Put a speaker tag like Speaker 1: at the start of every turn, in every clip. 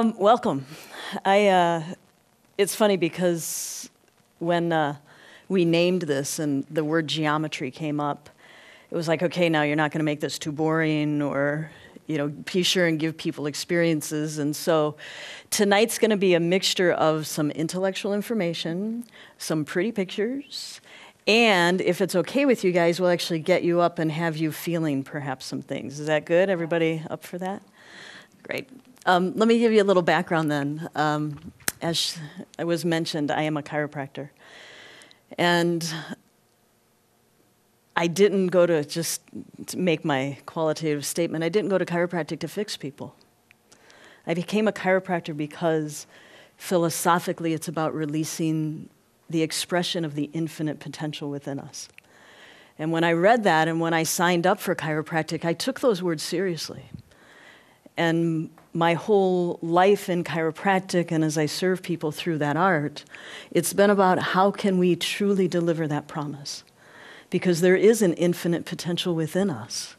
Speaker 1: Welcome. It's funny because when we named this and the word geometry came up, it was like, okay, now you're not going to make this too boring, or be sure and give people experiences. And so tonight's going to be a mixture of some intellectual information, some pretty pictures, and if it's okay with you guys, we'll actually get you up and have you feeling perhaps some things. Is that good? Everybody up for that? Great. Let me give you a little background then. As I was mentioned, I am a chiropractor. And I didn't go to make my qualitative statement, I didn't go to chiropractic to fix people. I became a chiropractor because philosophically it's about releasing the expression of the infinite potential within us. And when I read that and when I signed up for chiropractic, I took those words seriously. And my whole life in chiropractic, and as I serve people through that art, it's been about how can we truly deliver that promise? Because there is an infinite potential within us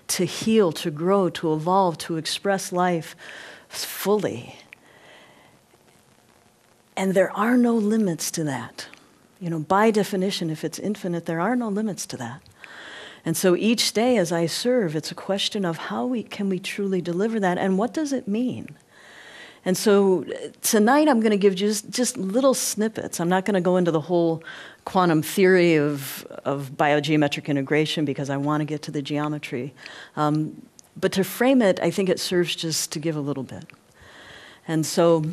Speaker 1: to heal, to grow, to evolve, to express life fully. And there are no limits to that. By definition, if it's infinite, there are no limits to that. And so each day as I serve, it's a question of how can we truly deliver that, and what does it mean? And so tonight I'm going to give just little snippets. I'm not going to go into the whole quantum theory of biogeometric integration because I want to get to the geometry. But to frame it, I think it serves just to give a little bit. And so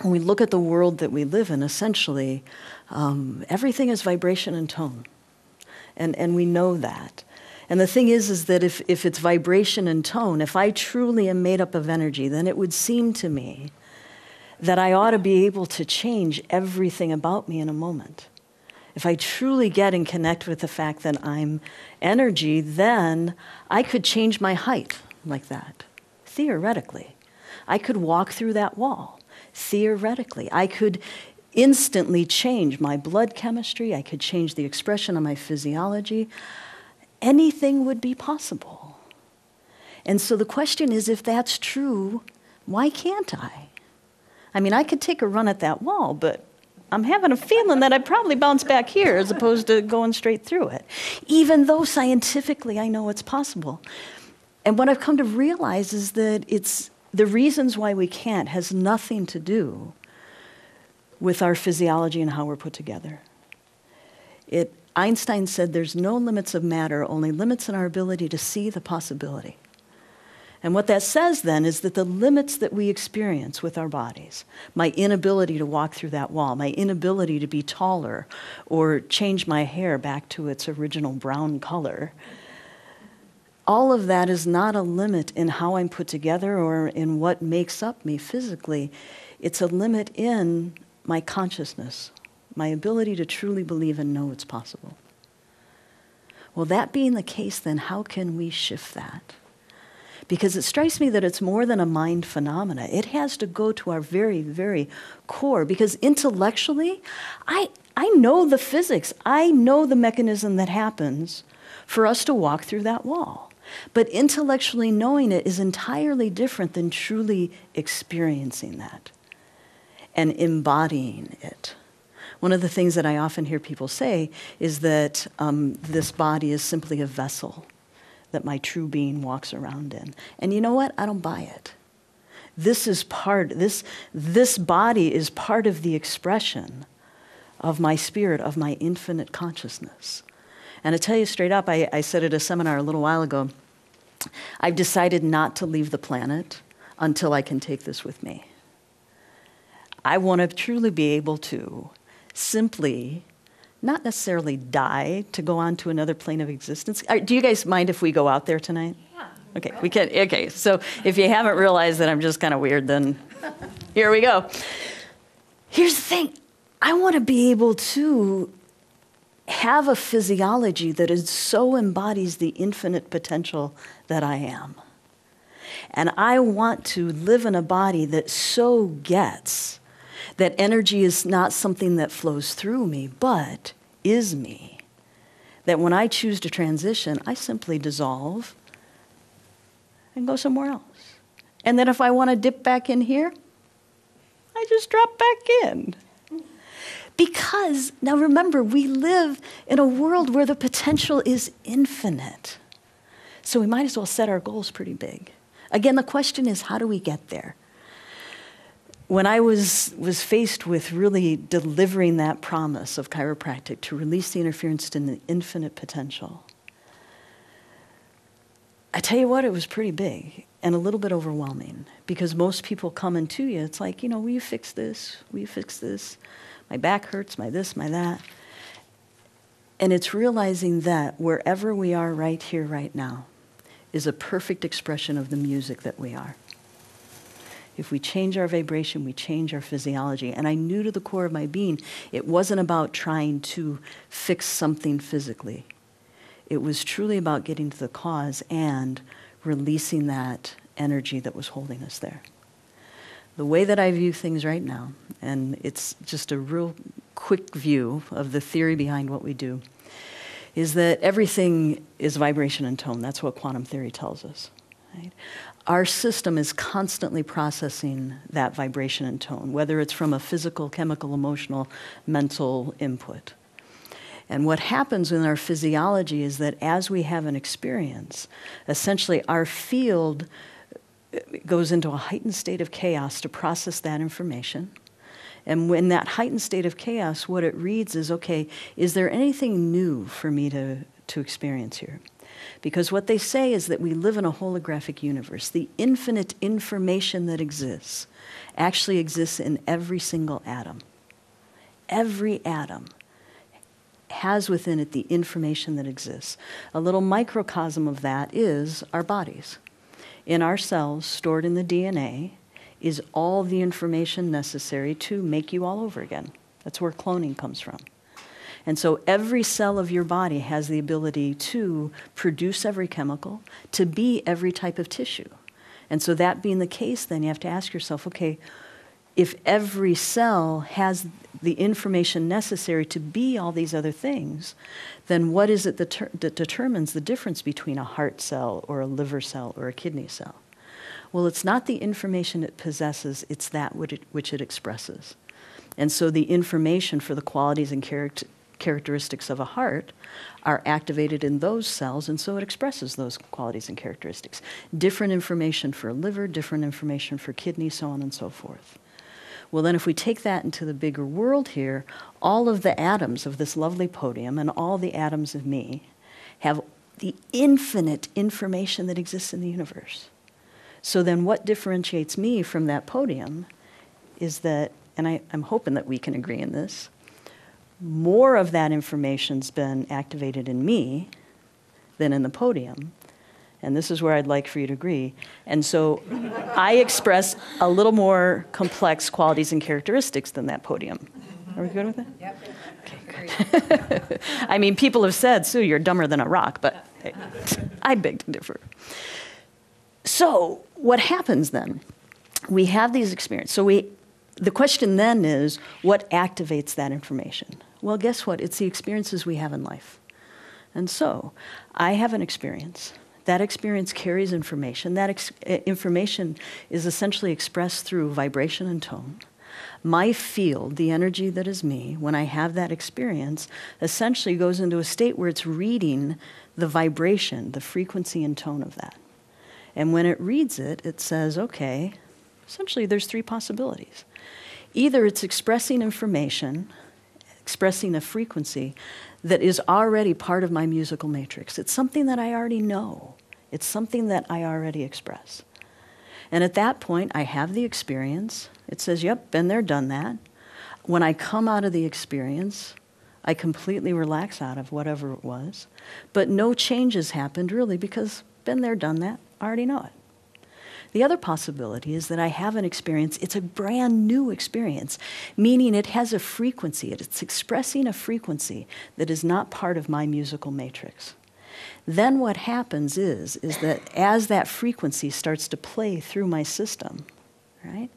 Speaker 1: when we look at the world that we live in, essentially, everything is vibration and tone. And we know that. And the thing is that if it's vibration and tone, if I truly am made up of energy, then it would seem to me that I ought to be able to change everything about me in a moment. If I truly get and connect with the fact that I'm energy, then I could change my height like that, theoretically. I could walk through that wall, theoretically. I could instantly change my blood chemistry. I could change the expression of my physiology. Anything would be possible. And so the question is, if that's true, why can't I? I mean, I could take a run at that wall, but I'm having a feeling that I'd probably bounce back here as opposed to going straight through it, even though scientifically I know it's possible. And what I've come to realize is that the reasons why we can't has nothing to do with our physiology and how we're put together. Einstein said there's no limits of matter, only limits in our ability to see the possibility. And what that says then is that the limits that we experience with our bodies, my inability to walk through that wall, my inability to be taller or change my hair back to its original brown color, all of that is not a limit in how I'm put together or in what makes up me physically. It's a limit in my consciousness, my ability to truly believe and know it's possible. Well, that being the case, then how can we shift that? Because it strikes me that it's more than a mind phenomena. It has to go to our very, very core, because intellectually, I know the physics. I know the mechanism that happens for us to walk through that wall. But intellectually knowing it is entirely different than truly experiencing that and embodying it. One of the things that I often hear people say is that this body is simply a vessel that my true being walks around in. And you know what? I don't buy it. This body is part of the expression of my spirit, of my infinite consciousness. And to tell you straight up, I said at a seminar a little while ago, I've decided not to leave the planet until I can take this with me. I want to truly be able to simply, not necessarily die to go on to another plane of existence. Do you guys mind if we go out there tonight?
Speaker 2: Yeah.
Speaker 1: Okay, we can. Okay, so if you haven't realized that I'm just kind of weird, then here we go. Here's the thing. I want to be able to have a physiology that so embodies the infinite potential that I am. And I want to live in a body that so gets that energy is not something that flows through me, but is me. That when I choose to transition, I simply dissolve and go somewhere else. And then if I want to dip back in here, I just drop back in. Because, now remember, we live in a world where the potential is infinite. So we might as well set our goals pretty big. Again, the question is, how do we get there? When I was faced with really delivering that promise of chiropractic to release the interference to the infinite potential, I tell you what, it was pretty big and a little bit overwhelming, because most people coming to you, it's like, will you fix this? Will you fix this? My back hurts, my this, my that. And it's realizing that wherever we are right here, right now, is a perfect expression of the music that we are. If we change our vibration, we change our physiology. And I knew to the core of my being, it wasn't about trying to fix something physically. It was truly about getting to the cause and releasing that energy that was holding us there. The way that I view things right now, and it's just a real quick view of the theory behind what we do, is that everything is vibration and tone. That's what quantum theory tells us. Right? Our system is constantly processing that vibration and tone, whether it's from a physical, chemical, emotional, mental input. And what happens in our physiology is that as we have an experience, essentially our field goes into a heightened state of chaos to process that information. And when that heightened state of chaos, what it reads is, okay, is there anything new for me to experience here? Because what they say is that we live in a holographic universe. The infinite information that exists actually exists in every single atom. Every atom has within it the information that exists. A little microcosm of that is our bodies. In our cells, stored in the DNA, is all the information necessary to make you all over again. That's where cloning comes from. And so every cell of your body has the ability to produce every chemical, to be every type of tissue. And so that being the case, then you have to ask yourself, okay, if every cell has the information necessary to be all these other things, then what is it that determines the difference between a heart cell or a liver cell or a kidney cell? Well, it's not the information it possesses, it's that which it expresses. And so the information for the qualities and characteristics of a heart are activated in those cells, and so it expresses those qualities and characteristics. Different information for a liver, different information for kidney, so on and so forth. Well, then if we take that into the bigger world here, all of the atoms of this lovely podium and all the atoms of me have the infinite information that exists in the universe. So then what differentiates me from that podium is that, and I'm hoping that we can agree in this, more of that information's been activated in me than in the podium. And this is where I'd like for you to agree. And so I express a little more complex qualities and characteristics than that podium. Are we good with that?
Speaker 2: Yep.
Speaker 1: Okay, good. I mean, people have said, Sue, you're dumber than a rock, but hey, I beg to differ. So what happens then? We have these experiences. So the question then is, what activates that information? Well, guess what? It's the experiences we have in life. And so I have an experience. That experience carries information. That information is essentially expressed through vibration and tone. My field, the energy that is me, when I have that experience, essentially goes into a state where it's reading the vibration, the frequency and tone of that. And when it reads it, it says, okay, essentially there's three possibilities. Either it's expressing information, expressing a frequency that is already part of my musical matrix. It's something that I already know. It's something that I already express. And at that point, I have the experience. It says, yep, been there, done that. When I come out of the experience, I completely relax out of whatever it was. But no changes happened, really, because been there, done that. I already know it. The other possibility is that I have an experience, it's a brand new experience, meaning it has a frequency, it's expressing a frequency that is not part of my musical matrix. Then what happens is that as that frequency starts to play through my system, right,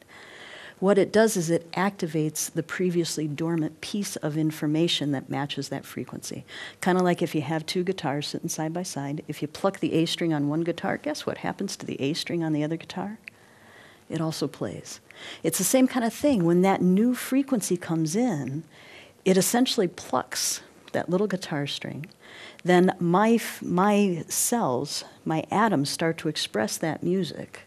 Speaker 1: what it does is it activates the previously dormant piece of information that matches that frequency. Kind of like if you have two guitars sitting side by side, if you pluck the A string on one guitar, guess what happens to the A string on the other guitar? it also plays. It's the same kind of thing. When that new frequency comes in, it essentially plucks that little guitar string. Then my cells, my atoms start to express that music.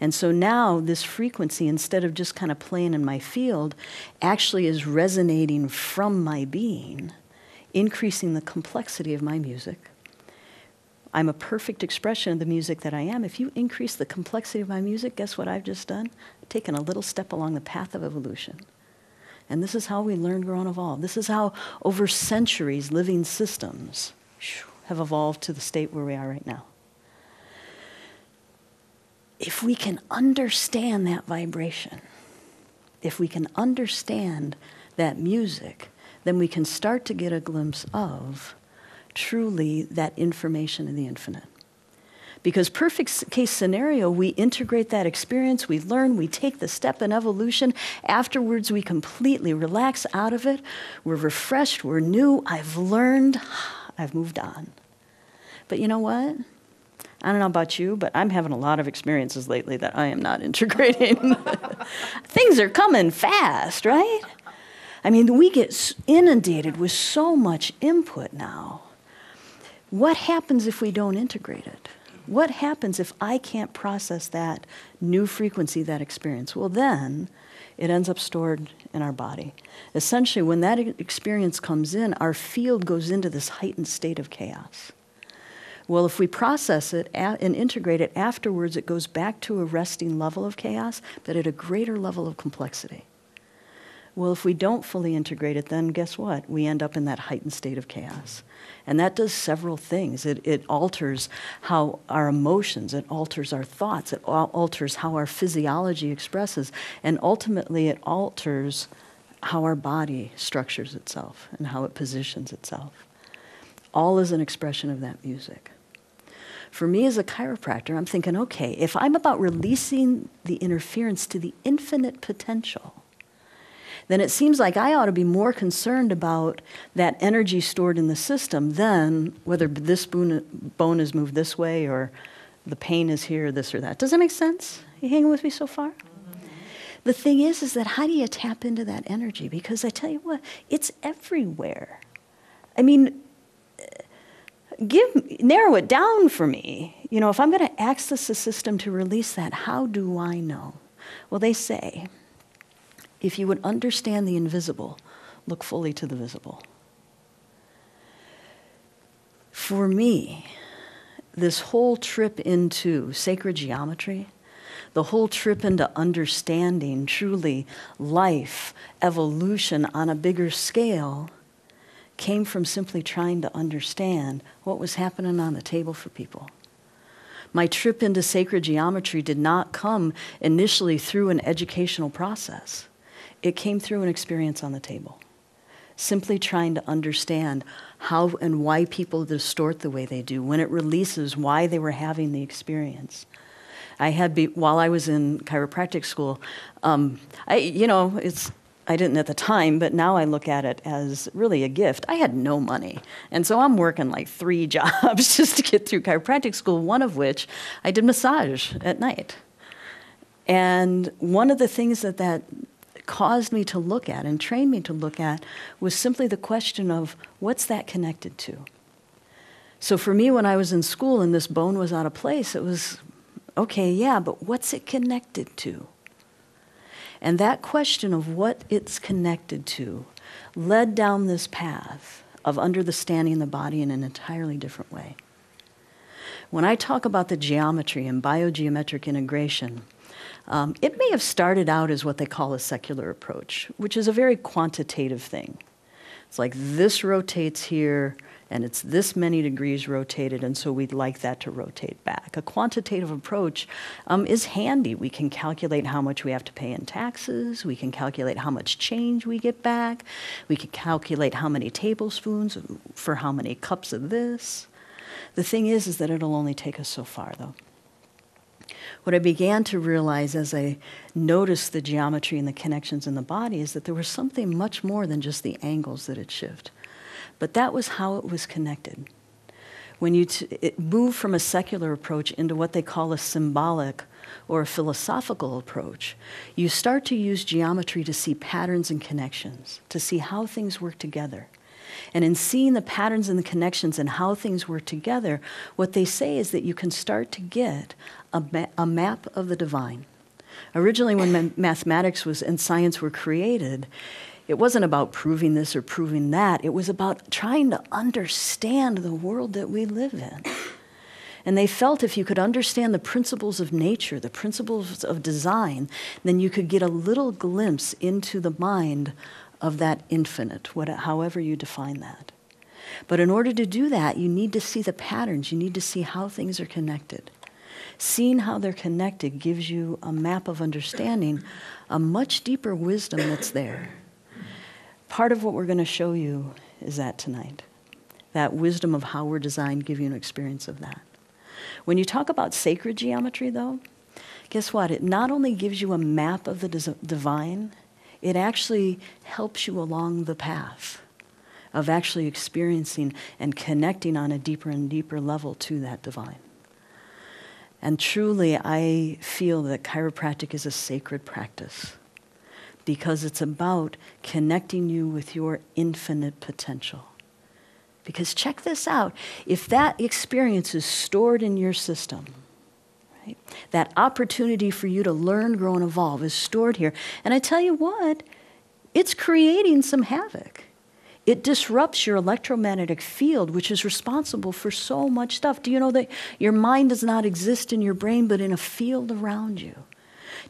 Speaker 1: And so now this frequency, instead of just kind of playing in my field, actually is resonating from my being, increasing the complexity of my music. I'm a perfect expression of the music that I am. If you increase the complexity of my music, guess what I've just done? I've taken a little step along the path of evolution. And this is how we learn, grow, and evolve. This is how, over centuries, living systems have evolved to the state where we are right now. If we can understand that vibration, if we can understand that music, then we can start to get a glimpse of truly that information in the infinite. Because perfect case scenario, we integrate that experience, we learn, we take the step in evolution. Afterwards, we completely relax out of it. We're refreshed, we're new. I've learned, I've moved on. But you know what? I don't know about you, but I'm having a lot of experiences lately that I am not integrating. Things are coming fast, right? I mean, we get inundated with so much input now. What happens if we don't integrate it? What happens if I can't process that new frequency, that experience? Well, then it ends up stored in our body. Essentially, when that experience comes in, our field goes into this heightened state of chaos. Well, if we process it and integrate it, afterwards it goes back to a resting level of chaos, but at a greater level of complexity. Well, if we don't fully integrate it, then guess what? We end up in that heightened state of chaos. And that does several things. It alters how our emotions, it alters our thoughts, it alters how our physiology expresses, and ultimately it alters how our body structures itself and how it positions itself. All is an expression of that music. For me as a chiropractor, I'm thinking, okay, if I'm about releasing the interference to the infinite potential, then it seems like I ought to be more concerned about that energy stored in the system than whether this bone is moved this way or the pain is here, this or that. Does that make sense? You hanging with me so far? Mm-hmm. The thing is that how do you tap into that energy? Because I tell you what, it's everywhere. I mean, narrow it down for me. You know, if I'm going to access the system to release that, how do I know? Well, they say, if you would understand the invisible, look fully to the visible. For me, this whole trip into sacred geometry, the whole trip into understanding truly life, evolution on a bigger scale, came from simply trying to understand what was happening on the table for people. My trip into sacred geometry did not come initially through an educational process. It came through an experience on the table. Simply trying to understand how and why people distort the way they do, when it releases, why they were having the experience. While I was in chiropractic school, I didn't at the time, but now I look at it as really a gift. I had no money. And so I'm working like 3 jobs just to get through chiropractic school, one of which I did massage at night. And one of the things that caused me to look at and trained me to look at was simply the question of what's that connected to? So for me, when I was in school and this bone was out of place, it was, okay, yeah, but what's it connected to? And that question of what it's connected to led down this path of understanding the body in an entirely different way. When I talk about the geometry and biogeometric integration, it may have started out as what they call a secular approach, which is a very quantitative thing. It's like this rotates here, and it's this many degrees rotated, and so we'd like that to rotate back. A quantitative approach is handy. We can calculate how much we have to pay in taxes. We can calculate how much change we get back. We can calculate how many tablespoons for how many cups of this. The thing is that it'll only take us so far, though. What I began to realize as I noticed the geometry and the connections in the body is that there was something much more than just the angles that it shifted. But that was how it was connected. When you move from a secular approach into what they call a symbolic or a philosophical approach, you start to use geometry to see patterns and connections, to see how things work together. And in seeing the patterns and the connections and how things work together, what they say is that you can start to get a map of the divine. Originally, when mathematics and science were created, it wasn't about proving this or proving that. It was about trying to understand the world that we live in. And they felt if you could understand the principles of nature, the principles of design, then you could get a little glimpse into the mind of that infinite, however you define that. But in order to do that, you need to see the patterns. You need to see how things are connected. Seeing how they're connected gives you a map of understanding, a much deeper wisdom that's there. Part of what we're going to show you is that tonight. That wisdom of how we're designed, give you an experience of that. When you talk about sacred geometry, though, guess what? It not only gives you a map of the divine, it actually helps you along the path of actually experiencing and connecting on a deeper and deeper level to that divine. And truly, I feel that chiropractic is a sacred practice because it's about connecting you with your infinite potential. Because check this out, if that experience is stored in your system, right, that opportunity for you to learn, grow, and evolve is stored here. And I tell you what, it's creating some havoc. It disrupts your electromagnetic field, which is responsible for so much stuff. Do you know that your mind does not exist in your brain, but in a field around you?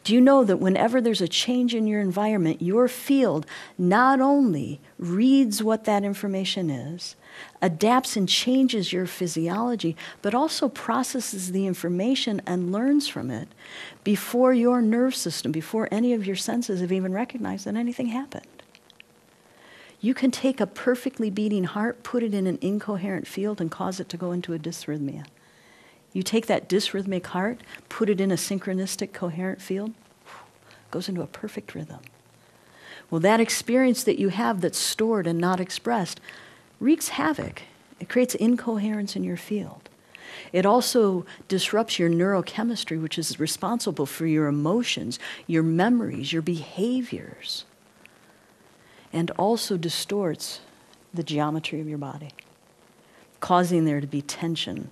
Speaker 1: Do you know that whenever there's a change in your environment, your field not only reads what that information is, adapts and changes your physiology, but also processes the information and learns from it before your nerve system, before any of your senses have even recognized that anything happened? You can take a perfectly beating heart, put it in an incoherent field, and cause it to go into a dysrhythmia. You take that dysrhythmic heart, put it in a synchronistic, coherent field, goes into a perfect rhythm. Well, that experience that you have that's stored and not expressed wreaks havoc. It creates incoherence in your field. It also disrupts your neurochemistry, which is responsible for your emotions, your memories, your behaviors, and also distorts the geometry of your body, causing there to be tension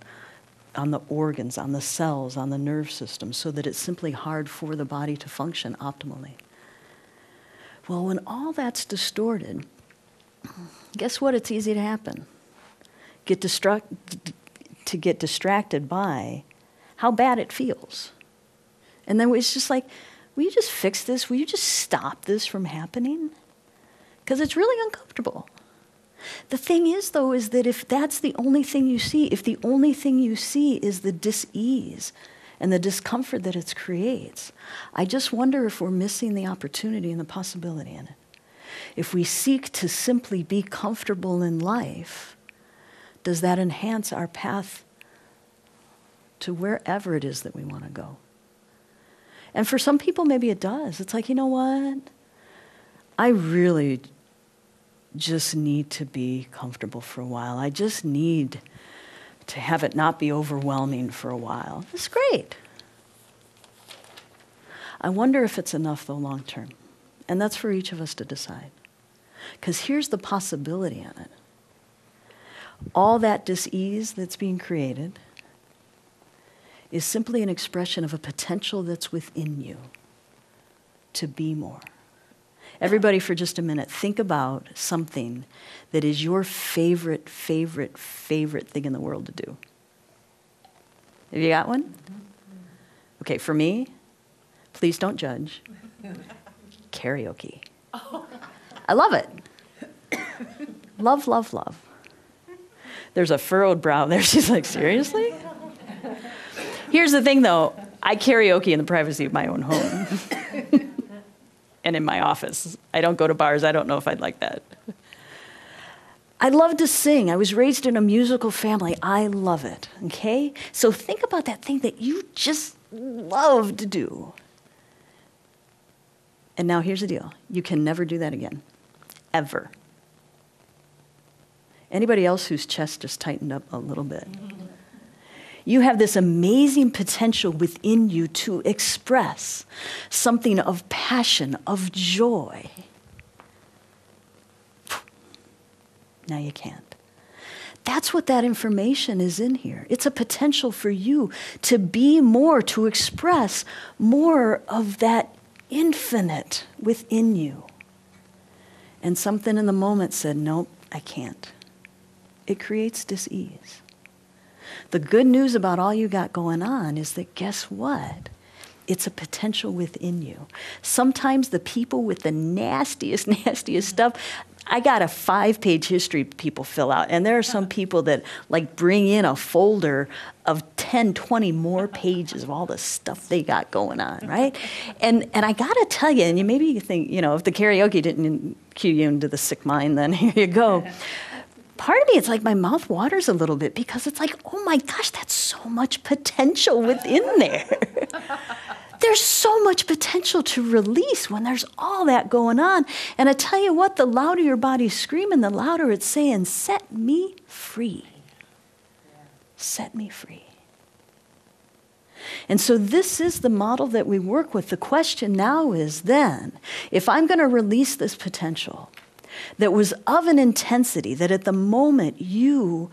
Speaker 1: on the organs, on the cells, on the nerve system, so that it's simply hard for the body to function optimally. Well, when all that's distorted, guess what? It's easy to happen. Get distracted by how bad it feels. And then it's just like, will you just fix this? Will you just stop this from happening? Because it's really uncomfortable. The thing is, though, is that if that's the only thing you see, if the only thing you see is the dis-ease and the discomfort that it creates, I just wonder if we're missing the opportunity and the possibility in it. If we seek to simply be comfortable in life, does that enhance our path to wherever it is that we want to go? And for some people, maybe it does. It's like, you know what? I really just need to be comfortable for a while. I just need to have it not be overwhelming for a while. It's great. I wonder if it's enough, though, long term. And that's for each of us to decide. Because here's the possibility in it. All that dis-ease that's being created is simply an expression of a potential that's within you to be more. Everybody, for just a minute, think about something that is your favorite thing in the world to do. Have you got one? Okay, for me, please don't judge. Karaoke. I love it. Love, love, love. There's a furrowed brow there. She's like, seriously? Here's the thing, though. I karaoke in the privacy of my own home. And in my office. I don't go to bars. I don't know if I'd like that. I love to sing. I was raised in a musical family. I love it, okay? So think about that thing that you just love to do. And now here's the deal. You can never do that again. Ever. Anybody else whose chest just tightened up a little bit? You have this amazing potential within you to express something of passion, of joy. Now you can't. That's what that information is in here. It's a potential for you to be more, to express more of that infinite within you. And something in the moment said, nope, I can't. It creates dis-ease. The good news about all you got going on is that guess what? It's a potential within you. Sometimes the people with the nastiest stuff, I got a 5-page history people fill out, and there are some people that like bring in a folder of 10, 20 more pages of all the stuff they got going on, right? And I gotta tell you, and maybe you think, if the karaoke didn't cue you into the sick mind, then here you go. Part of me, it's like my mouth waters a little bit because it's like, oh my gosh, that's so much potential within there. There's so much potential to release when there's all that going on. And I tell you what, the louder your body's screaming, the louder it's saying, set me free. Set me free. And so this is the model that we work with. The question now is then, if I'm going to release this potential that was of an intensity that at the moment you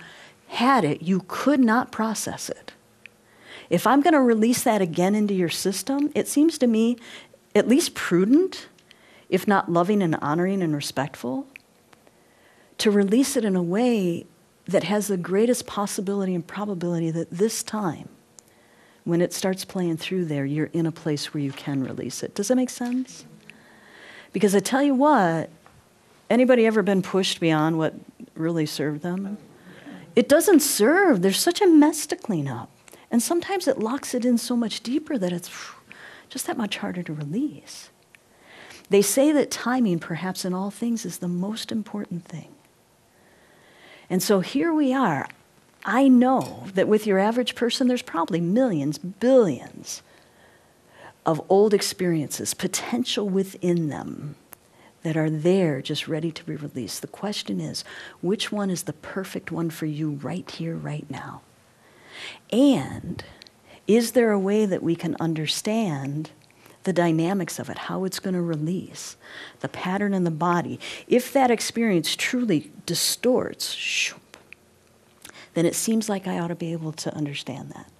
Speaker 1: had it, you could not process it. If I'm going to release that again into your system, it seems to me at least prudent, if not loving and honoring and respectful, to release it in a way that has the greatest possibility and probability that this time, when it starts playing through there, you're in a place where you can release it. Does that make sense? Because I tell you what, anybody ever been pushed beyond what really served them? It doesn't serve. There's such a mess to clean up. And sometimes it locks it in so much deeper that it's just that much harder to release. They say that timing, perhaps in all things, is the most important thing. And so here we are. I know that with your average person, there's probably millions, billions of old experiences, potential within them that are there just ready to be released. The question is, which one is the perfect one for you right here, right now? And is there a way that we can understand the dynamics of it, how it's going to release, the pattern in the body? If that experience truly distorts, then it seems like I ought to be able to understand that.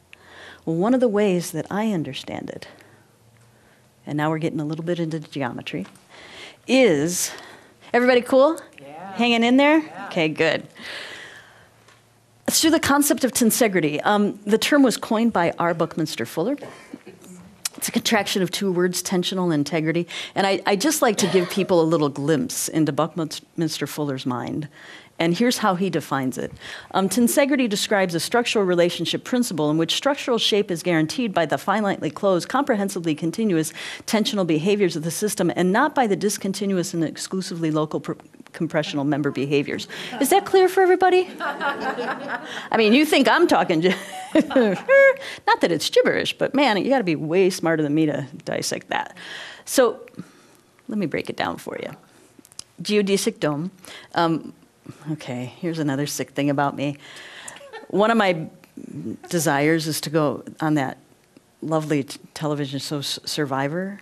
Speaker 1: Well, one of the ways that I understand it, and now we're getting a little bit into geometry, is, everybody cool? Yeah. Hanging in there? Yeah. Okay, good. It's through the concept of tensegrity. The term was coined by R. Buckminster Fuller. It's a contraction of two words, tensional and integrity. And I just like to give people a little glimpse into Buckminster Fuller's mind. And here's how he defines it. Tensegrity describes a structural relationship principle in which structural shape is guaranteed by the finitely closed, comprehensively continuous tensional behaviors of the system and not by the discontinuous and exclusively local compressional member behaviors. Is that clear for everybody? I mean, you think I'm talking, not that it's gibberish, but man, you gotta be way smarter than me to dissect that. So let me break it down for you. Geodesic Dome. Okay, here's another sick thing about me. One of my desires is to go on that lovely television show Survivor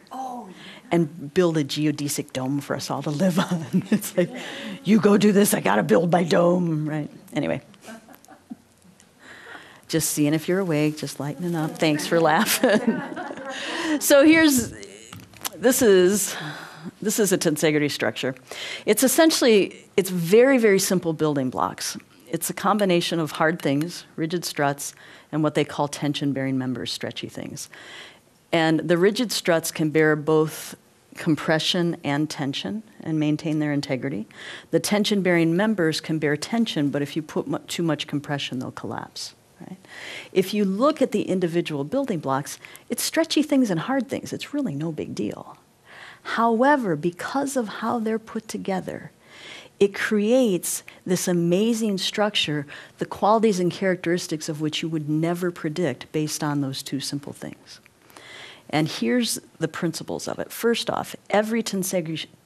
Speaker 1: and build a geodesic dome for us all to live on. It's like, you go do this, I gotta build my dome, right? Anyway. Just seeing if you're awake, just lightening up. Thanks for laughing. So this is a tensegrity structure. It's essentially, it's very, very simple building blocks. It's a combination of hard things, rigid struts, and what they call tension-bearing members, stretchy things. And the rigid struts can bear both compression and tension and maintain their integrity. The tension-bearing members can bear tension, but if you put too much compression, they'll collapse. Right? If you look at the individual building blocks, it's stretchy things and hard things. It's really no big deal. However, because of how they're put together, it creates this amazing structure, the qualities and characteristics of which you would never predict based on those two simple things. And here's the principles of it. First off, every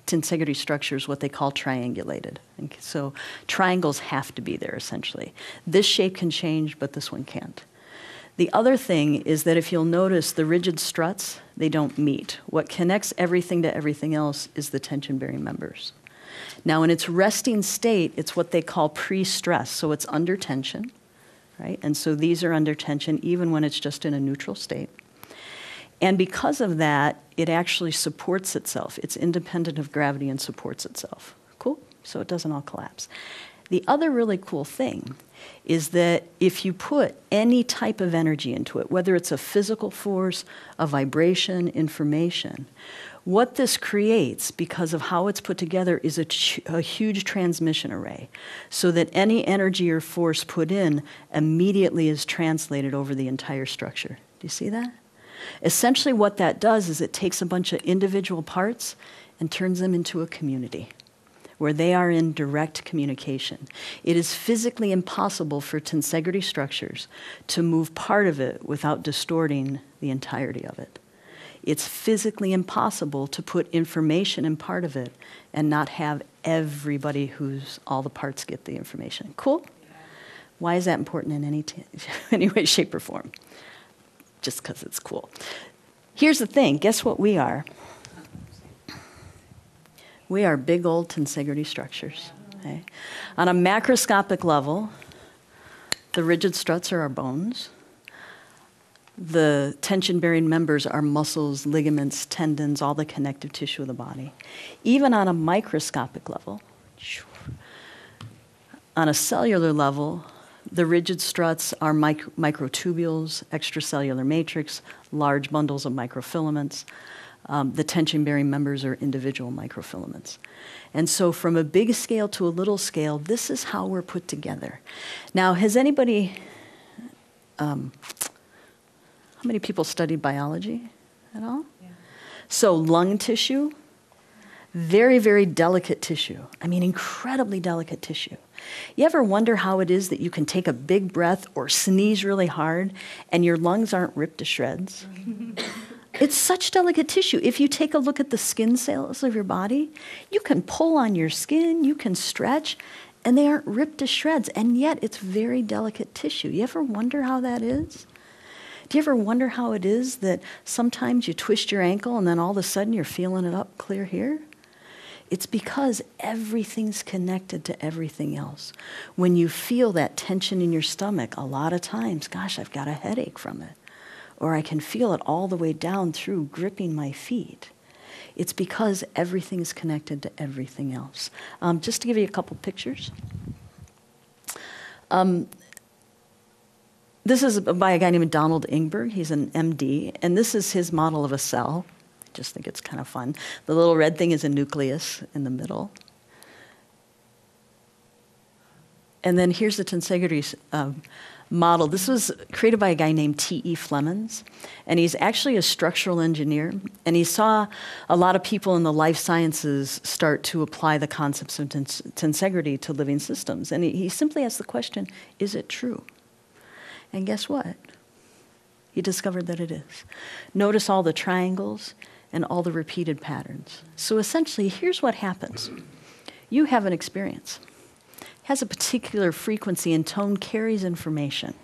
Speaker 1: tensegrity structure is what they call triangulated. And so triangles have to be there, essentially. This shape can change, but this one can't. The other thing is that if you'll notice, the rigid struts, they don't meet. What connects everything to everything else is the tension-bearing members. Now, in its resting state, it's what they call pre-stress, so it's under tension, right? And so these are under tension even when it's just in a neutral state. And because of that, it actually supports itself. It's independent of gravity and supports itself. Cool? So it doesn't all collapse. The other really cool thing is that if you put any type of energy into it, whether it's a physical force, a vibration, information, what this creates, because of how it's put together, is a huge transmission array, so that any energy or force put in immediately is translated over the entire structure. Do you see that? Essentially what that does is it takes a bunch of individual parts and turns them into a community, where they are in direct communication. It is physically impossible for tensegrity structures to move part of it without distorting the entirety of it. It's physically impossible to put information in part of it and not have everybody who's all the parts get the information. Cool? Why is that important in any way, shape, or form? Just because it's cool. Here's the thing. Guess what we are? We are big old tensegrity structures. Okay? On a macroscopic level, the rigid struts are our bones. The tension-bearing members are muscles, ligaments, tendons, all the connective tissue of the body. Even on a microscopic level, on a cellular level, the rigid struts are microtubules, extracellular matrix, large bundles of microfilaments. The tension-bearing members are individual microfilaments. And so from a big scale to a little scale, this is how we're put together. Now, has anybody, how many people studied biology at all? Yeah. So lung tissue, very, very delicate tissue. I mean, incredibly delicate tissue. You ever wonder how it is that you can take a big breath or sneeze really hard and your lungs aren't ripped to shreds? It's such delicate tissue. If you take a look at the skin cells of your body, you can pull on your skin, you can stretch, and they aren't ripped to shreds, and yet it's very delicate tissue. You ever wonder how that is? Do you ever wonder how it is that sometimes you twist your ankle and then all of a sudden you're feeling it up clear here? It's because everything's connected to everything else. When you feel that tension in your stomach, a lot of times, gosh, I've got a headache from it. Or I can feel it all the way down through gripping my feet. It's because everything's connected to everything else. Just to give you a couple pictures. This is by a guy named Donald Ingberg. He's an MD, and this is his model of a cell. I just think it's kind of fun. The little red thing is a nucleus in the middle. And then here's the Tensegrities model. This was created by a guy named T.E. Flemons, and he's actually a structural engineer, and he saw a lot of people in the life sciences start to apply the concepts of tensegrity to living systems. And he simply asked the question, is it true? And guess what? He discovered that it is. Notice all the triangles and all the repeated patterns. So essentially, here's what happens. You have an experience. It has a particular frequency and tone, carries information,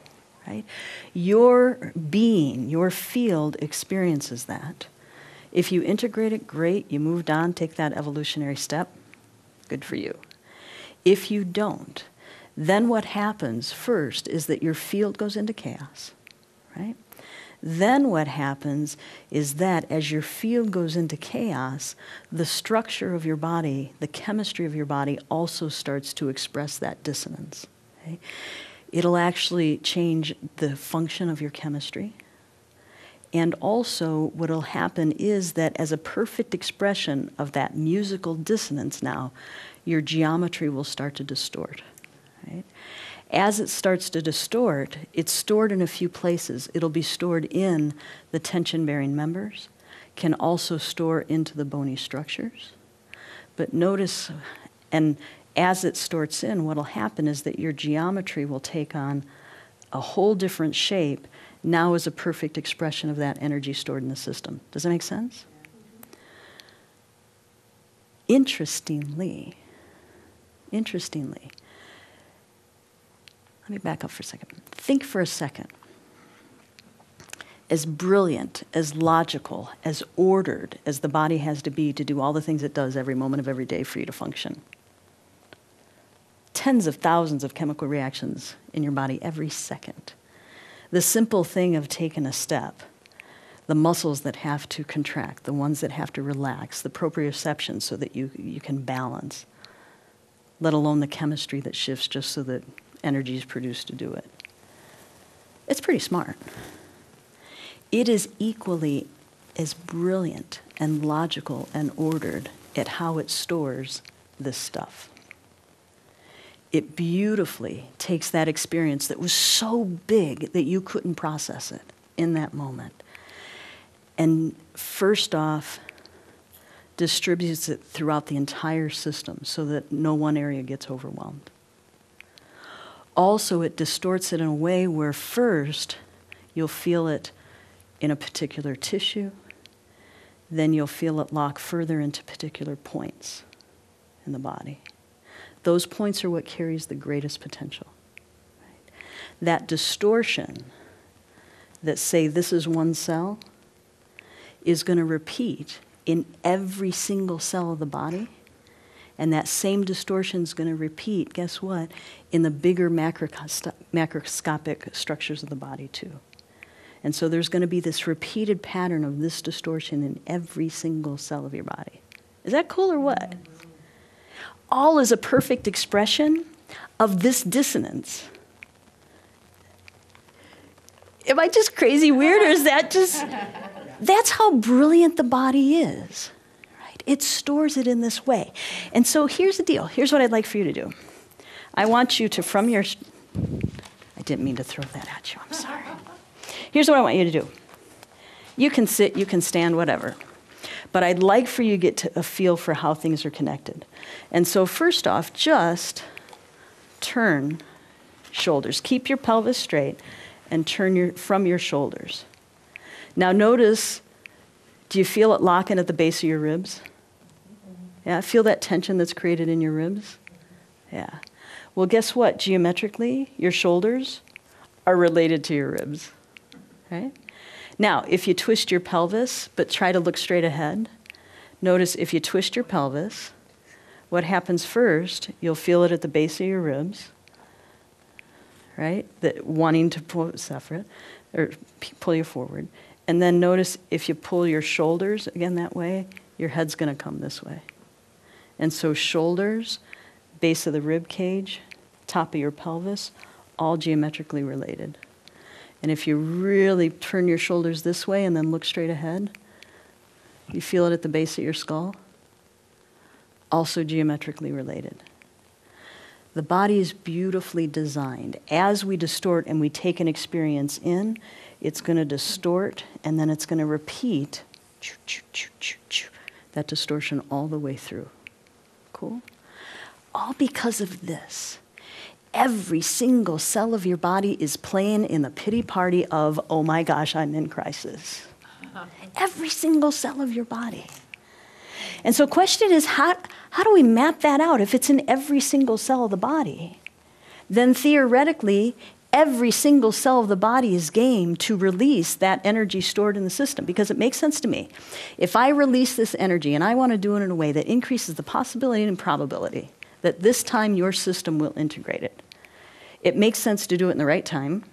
Speaker 1: right? Your being, your field experiences that. If you integrate it, great. You moved on, take that evolutionary step. Good for you. If you don't, then what happens first is that your field goes into chaos, right? Then what happens is that as your field goes into chaos, the structure of your body, the chemistry of your body also starts to express that dissonance. Okay? It'll actually change the function of your chemistry. And also what'll happen is that as a perfect expression of that musical dissonance now, your geometry will start to distort. Right? As it starts to distort, it's stored in a few places. It'll be stored in the tension-bearing members, can also store into the bony structures. But notice, and as it starts in, what'll happen is that your geometry will take on a whole different shape, now as a perfect expression of that energy stored in the system. Does that make sense? Interestingly, let me back up for a second. Think for a second. As brilliant, as logical, as ordered as the body has to be to do all the things it does every moment of every day for you to function. Tens of thousands of chemical reactions in your body every second. The simple thing of taking a step, the muscles that have to contract, the ones that have to relax, the proprioception so that you can balance, let alone the chemistry that shifts just so that energy is produced to do it. It's pretty smart. It is equally as brilliant and logical and ordered at how it stores this stuff. It beautifully takes that experience that was so big that you couldn't process it in that moment, and first off, distributes it throughout the entire system so that no one area gets overwhelmed. Also, it distorts it in a way where first you'll feel it in a particular tissue, then you'll feel it lock further into particular points in the body. Those points are what carries the greatest potential. Right? That distortion that say this is one cell is going to repeat in every single cell of the body, and that same distortion is going to repeat, guess what, in the bigger macroscopic structures of the body too. And so there's going to be this repeated pattern of this distortion in every single cell of your body. Is that cool or what? All is a perfect expression of this dissonance. Am I just crazy weird, or is that just... That's how brilliant the body is. Right? It stores it in this way. And so here's the deal. Here's what I'd like for you to do. I want you to, from your... I didn't mean to throw that at you. I'm sorry. Here's what I want you to do. You can sit, you can stand, whatever. But I'd like for you to get a feel for how things are connected. And so first off, just turn shoulders. Keep your pelvis straight and turn from your shoulders. Now notice, do you feel it locking at the base of your ribs? Yeah, feel that tension that's created in your ribs? Yeah. Well, guess what? Geometrically, your shoulders are related to your ribs. Right? Now, if you twist your pelvis, but try to look straight ahead, notice if you twist your pelvis, what happens first, you'll feel it at the base of your ribs, right? That wanting to pull separate, or pull you forward. And then notice if you pull your shoulders, again that way, your head's going to come this way. And so shoulders, base of the rib cage, top of your pelvis, all geometrically related. And if you really turn your shoulders this way and then look straight ahead, you feel it at the base of your skull, also geometrically related. The body is beautifully designed. As we distort and we take an experience in, it's going to distort and then it's going to repeat that distortion all the way through. Cool? All because of this. Every single cell of your body is playing in the pity party of, oh my gosh, I'm in crisis. Every single cell of your body. And so the question is, how do we map that out? If it's in every single cell of the body, then theoretically, every single cell of the body is game to release that energy stored in the system, because it makes sense to me. If I release this energy and I want to do it in a way that increases the possibility and probability that this time your system will integrate it. It makes sense to do it in the right time.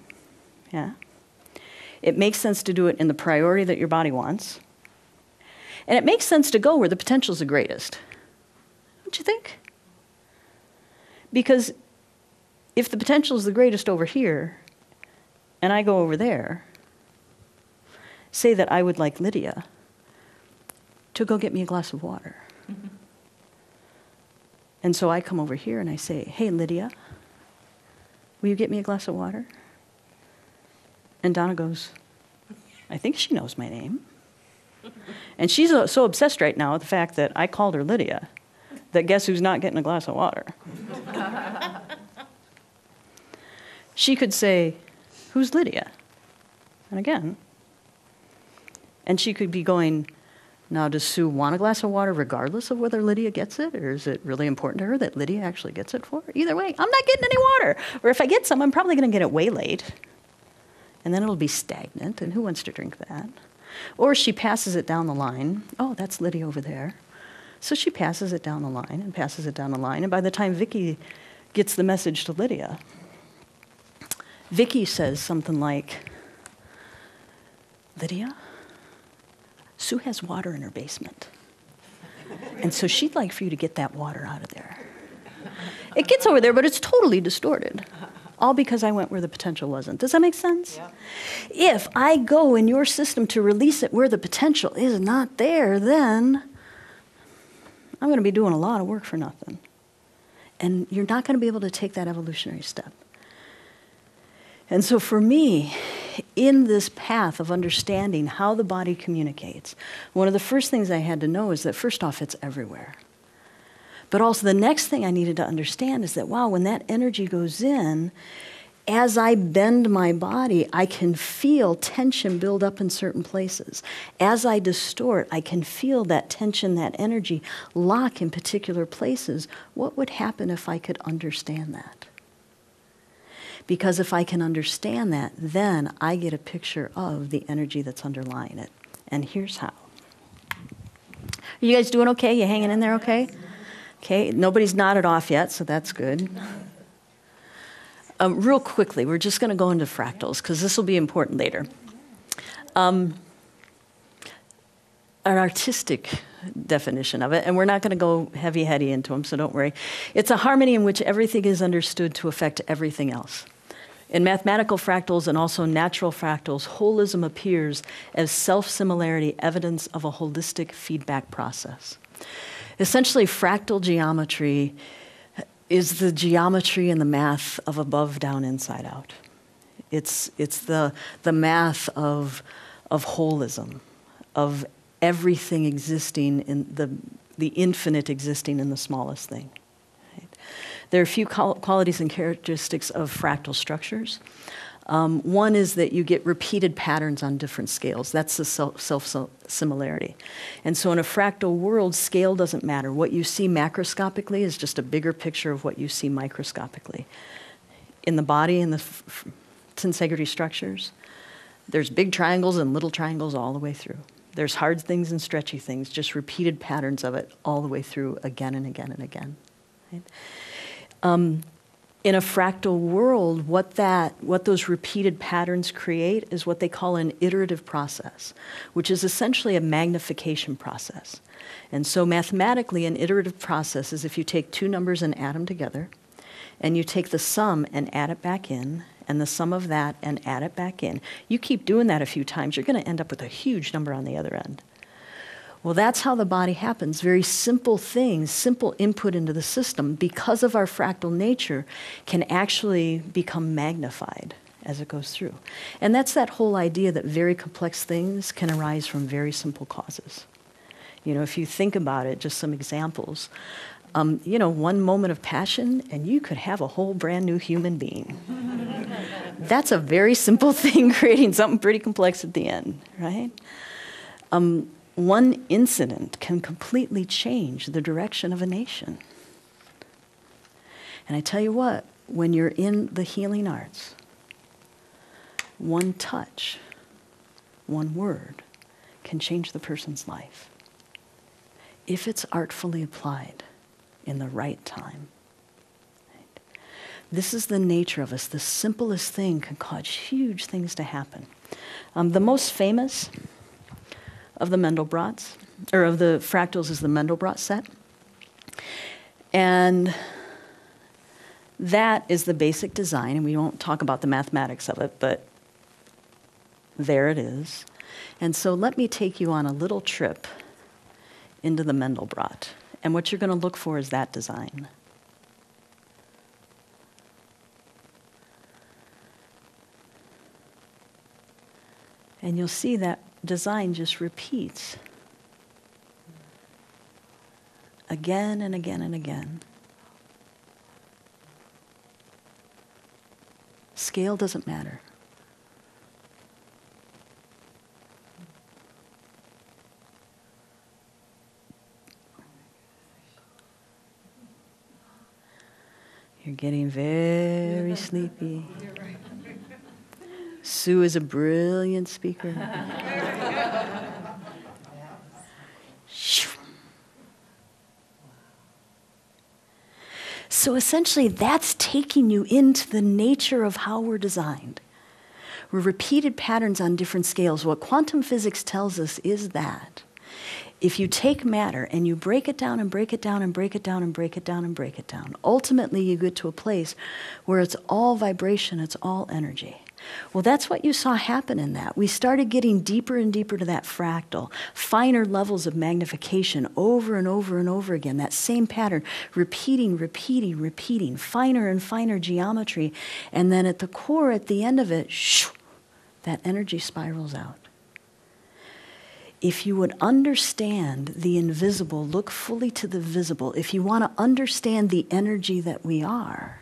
Speaker 1: Yeah. It makes sense to do it in the priority that your body wants. And it makes sense to go where the potential is the greatest. Don't you think? Because if the potential is the greatest over here, and I go over there, say that I would like Lydia to go get me a glass of water. And so I come over here and I say, hey, Lydia, will you get me a glass of water? And Donna goes, I think she knows my name. And she's so obsessed right now with the fact that I called her Lydia, that guess who's not getting a glass of water? She could say, who's Lydia? And again. And she could be going, Now, does Sue want a glass of water regardless of whether Lydia gets it, or is it really important to her that Lydia actually gets it for her? Either way, I'm not getting any water. Or if I get some, I'm probably going to get it way late, and then it'll be stagnant, and who wants to drink that? Or she passes it down the line. Oh, that's Lydia over there. So she passes it down the line and passes it down the line, and by the time Vicky gets the message to Lydia, Vicky says something like, Lydia, Sue has water in her basement. And so she'd like for you to get that water out of there. It gets over there, but it's totally distorted. All because I went where the potential wasn't. Does that make sense? Yeah. If I go in your system to release it where the potential is not there, then I'm going to be doing a lot of work for nothing. And you're not going to be able to take that evolutionary step. And so for me, in this path of understanding how the body communicates, one of the first things I had to know is that first off, it's everywhere. But also the next thing I needed to understand is that, wow, when that energy goes in, as I bend my body, I can feel tension build up in certain places. As I distort, I can feel that tension, that energy lock in particular places. What would happen if I could understand that? Because if I can understand that, then I get a picture of the energy that's underlying it. And here's how. Are you guys doing okay? You hanging in there okay? Okay, nobody's nodded off yet, so that's good. Real quickly, we're just going to go into fractals, because this will be important later. An artistic definition of it, and we're not going to go heavy-heady into them, so don't worry. It's a harmony in which everything is understood to affect everything else. In mathematical fractals and also natural fractals, holism appears as self-similarity, evidence of a holistic feedback process. Essentially, fractal geometry is the geometry and the math of above, down, inside, out. It's the math of holism, of everything existing in the infinite existing in the smallest thing. There are a few qualities and characteristics of fractal structures. One is that you get repeated patterns on different scales. That's the self-similarity. And so in a fractal world, scale doesn't matter. What you see macroscopically is just a bigger picture of what you see microscopically. In the body, in the Tensegrities structures, there's big triangles and little triangles all the way through. There's hard things and stretchy things, just repeated patterns of it all the way through again and again and again. Right? In a fractal world, what those repeated patterns create is what they call an iterative process, which is essentially a magnification process. And so mathematically, an iterative process is if you take two numbers and add them together, and you take the sum and add it back in, and the sum of that and add it back in. You keep doing that a few times, you're going to end up with a huge number on the other end. Well, that's how the body happens. Very simple things, simple input into the system, because of our fractal nature, can actually become magnified as it goes through. And that's that whole idea that very complex things can arise from very simple causes. You know, if you think about it, just some examples. One moment of passion, and you could have a whole brand new human being. That's a very simple thing, creating something pretty complex at the end, right? One incident can completely change the direction of a nation. And I tell you what, when you're in the healing arts, one touch, one word can change the person's life if it's artfully applied in the right time. Right? This is the nature of us. The simplest thing can cause huge things to happen. The most famous of the Mandelbrot's, or of the fractals, is the Mandelbrot set. And that is the basic design, and we won't talk about the mathematics of it, but there it is. And so let me take you on a little trip into the Mandelbrot. And what you're going to look for is that design. And you'll see that design just repeats again and again and again. Scale doesn't matter. getting very sleepy. Sue is a brilliant speaker. So essentially, that's taking you into the nature of how we're designed. We're repeated patterns on different scales. What quantum physics tells us is that if you take matter and you break it down and break it down and break it down and break it down and break it down, ultimately you get to a place where it's all vibration, it's all energy. Well, that's what you saw happen in that. We started getting deeper and deeper to that fractal, finer levels of magnification over and over and over again, that same pattern, repeating, finer and finer geometry. And then at the core, at the end of it, that energy spirals out. If you would understand the invisible, look fully to the visible. If you want to understand the energy that we are,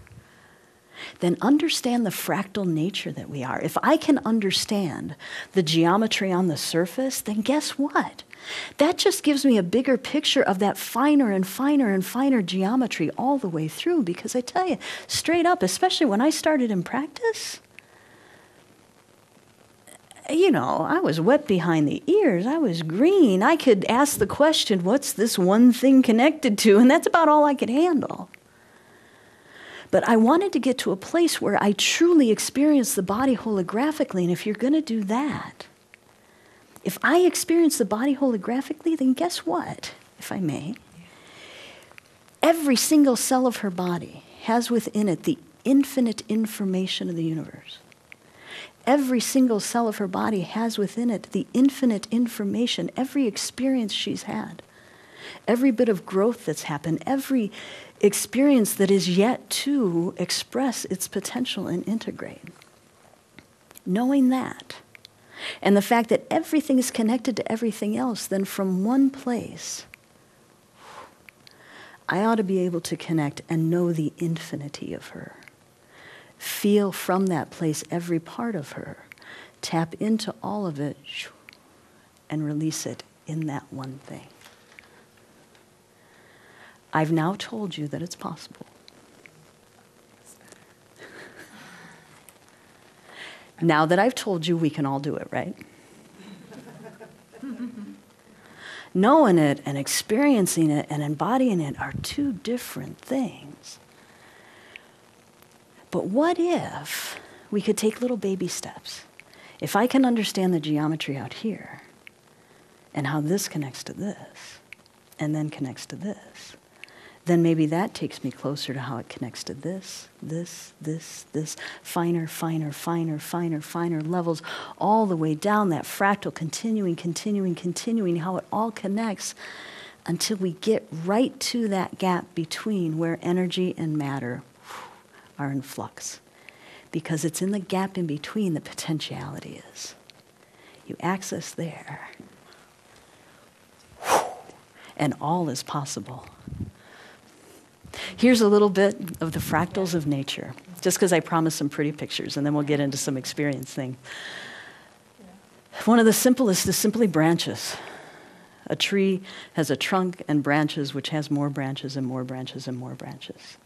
Speaker 1: then understand the fractal nature that we are. If I can understand the geometry on the surface, then guess what? That just gives me a bigger picture of that finer and finer and finer geometry all the way through. Because I tell you, straight up, especially when I started in practice, you know, I was wet behind the ears. I was green. I could ask the question, what's this one thing connected to? And that's about all I could handle. But I wanted to get to a place where I truly experience the body holographically. And if you're going to do that, if I experience the body holographically, then guess what, if I may? Every single cell of her body has within it the infinite information of the universe. Every single cell of her body has within it the infinite information, every experience she's had, every bit of growth that's happened, every experience that is yet to express its potential and integrate. Knowing that, and the fact that everything is connected to everything else, then from one place, I ought to be able to connect and know the infinity of her. Feel from that place every part of her. Tap into all of it and release it in that one thing. I've now told you that it's possible. Now that I've told you, we can all do it, right? Knowing it and experiencing it and embodying it are two different things. But what if we could take little baby steps? If I can understand the geometry out here and how this connects to this and then connects to this, then maybe that takes me closer to how it connects to this, finer levels, all the way down that fractal, continuing, how it all connects until we get right to that gap between where energy and matter are in flux. Because it's in the gap in between that potentiality is. You access there, and all is possible. Here's a little bit of the fractals of nature, just because I promised some pretty pictures, and then we'll get into some experience thing. One of the simplest is simply branches. A tree has a trunk and branches, which has more branches and more branches and more branches.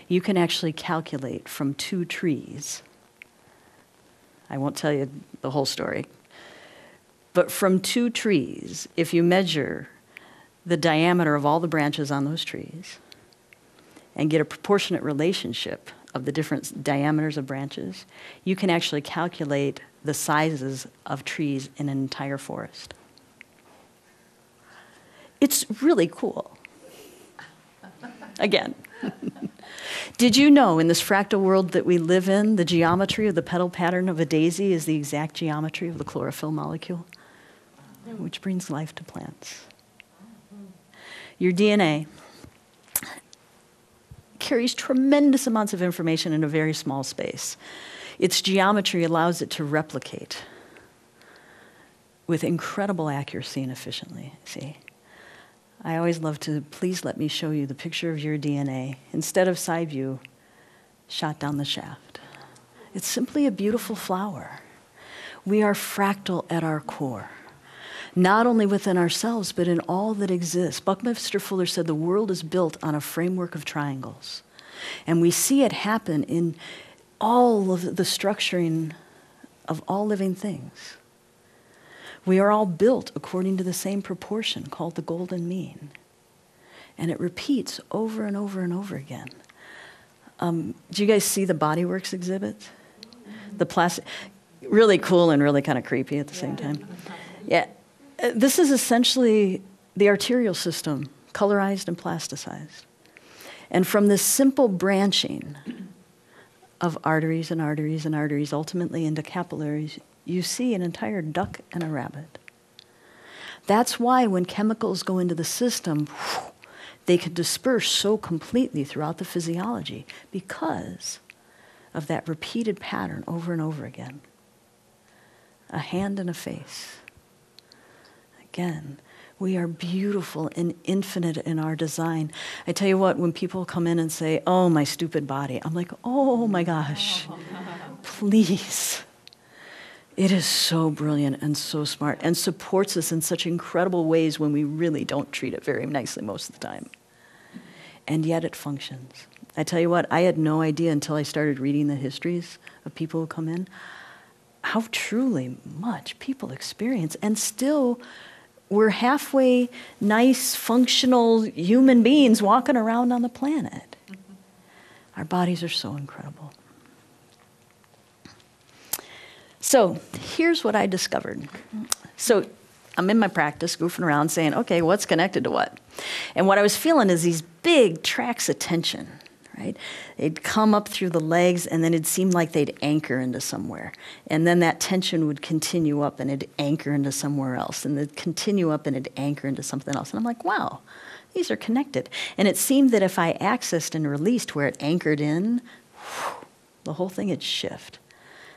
Speaker 1: You can actually calculate from 2 trees. I won't tell you the whole story. But from 2 trees, if you measure the diameter of all the branches on those trees, and get a proportionate relationship of the different diameters of branches, you can actually calculate the sizes of trees in an entire forest. It's really cool. Again. Did you know in this fractal world that we live in, the geometry of the petal pattern of a daisy is the exact geometry of the chlorophyll molecule, which brings life to plants? Your DNA carries tremendous amounts of information in a very small space. Its geometry allows it to replicate with incredible accuracy and efficiently. See, I always love to, please let me show you the picture of your DNA. Instead of side view, shot down the shaft. It's simply a beautiful flower. We are fractal at our core. Not only within ourselves, but in all that exists. Buckminster Fuller said the world is built on a framework of triangles. And we see it happen in all of the structuring of all living things. We are all built according to the same proportion called the golden mean. And it repeats over and over and over again. Do you guys see the Bodyworks exhibit? The plastic, really cool and really kind of creepy at the same time. Yeah, this is essentially the arterial system, colorized and plasticized. And from this simple branching of arteries and arteries and arteries, ultimately into capillaries, you see an entire duck and a rabbit. That's why when chemicals go into the system, they can disperse so completely throughout the physiology because of that repeated pattern over and over again. A hand and a face. Again, we are beautiful and infinite in our design. I tell you what, when people come in and say, oh, my stupid body, I'm like, oh my gosh, please. It is so brilliant and so smart and supports us in such incredible ways when we really don't treat it very nicely most of the time. And yet it functions. I tell you what, I had no idea until I started reading the histories of people who come in, how truly much people experience. And still, we're halfway nice, functional human beings walking around on the planet. Our bodies are so incredible. So here's what I discovered. So I'm in my practice, goofing around, saying, okay, what's connected to what? And what I was feeling is these big tracks of tension, right? They'd come up through the legs, and then it seemed like they'd anchor into somewhere. And then that tension would continue up, and it'd anchor into somewhere else. And it'd continue up, and it'd anchor into something else. And I'm like, wow, these are connected. And it seemed that if I accessed and released where it anchored in, the whole thing would shift.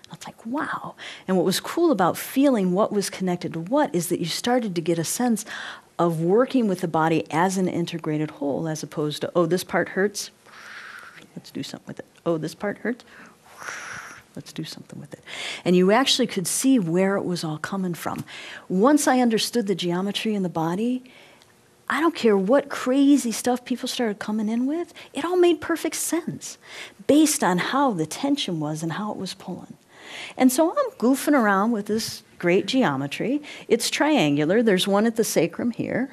Speaker 1: I was like, wow. And what was cool about feeling what was connected to what is that you started to get a sense of working with the body as an integrated whole, as opposed to, oh, this part hurts, let's do something with it. Oh, this part hurts, let's do something with it. And you actually could see where it was all coming from. Once I understood the geometry in the body, I don't care what crazy stuff people started coming in with, it all made perfect sense based on how the tension was and how it was pulling. And so I'm goofing around with this great geometry. It's triangular. There's one at the sacrum here.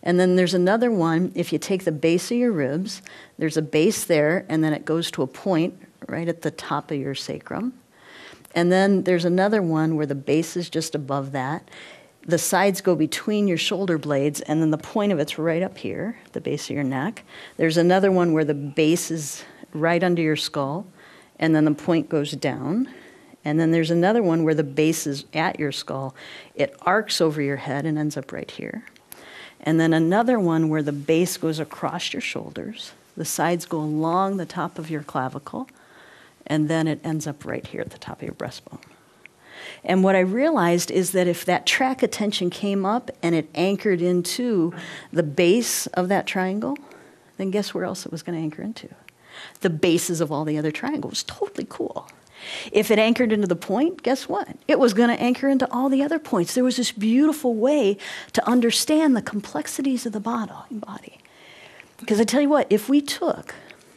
Speaker 1: And then there's another one, if you take the base of your ribs, there's a base there, and then it goes to a point right at the top of your sacrum. And then there's another one where the base is just above that. The sides go between your shoulder blades, and then the point of it's right up here, the base of your neck. There's another one where the base is right under your skull, and then the point goes down. And then there's another one where the base is at your skull. It arcs over your head and ends up right here. And then another one where the base goes across your shoulders. The sides go along the top of your clavicle. And then it ends up right here at the top of your breastbone. And what I realized is that if that track of tension came up and it anchored into the base of that triangle, then guess where else it was going to anchor into? The bases of all the other triangles. Totally cool. If it anchored into the point, guess what? It was going to anchor into all the other points. There was this beautiful way to understand the complexities of the body. Because I tell you what, if we took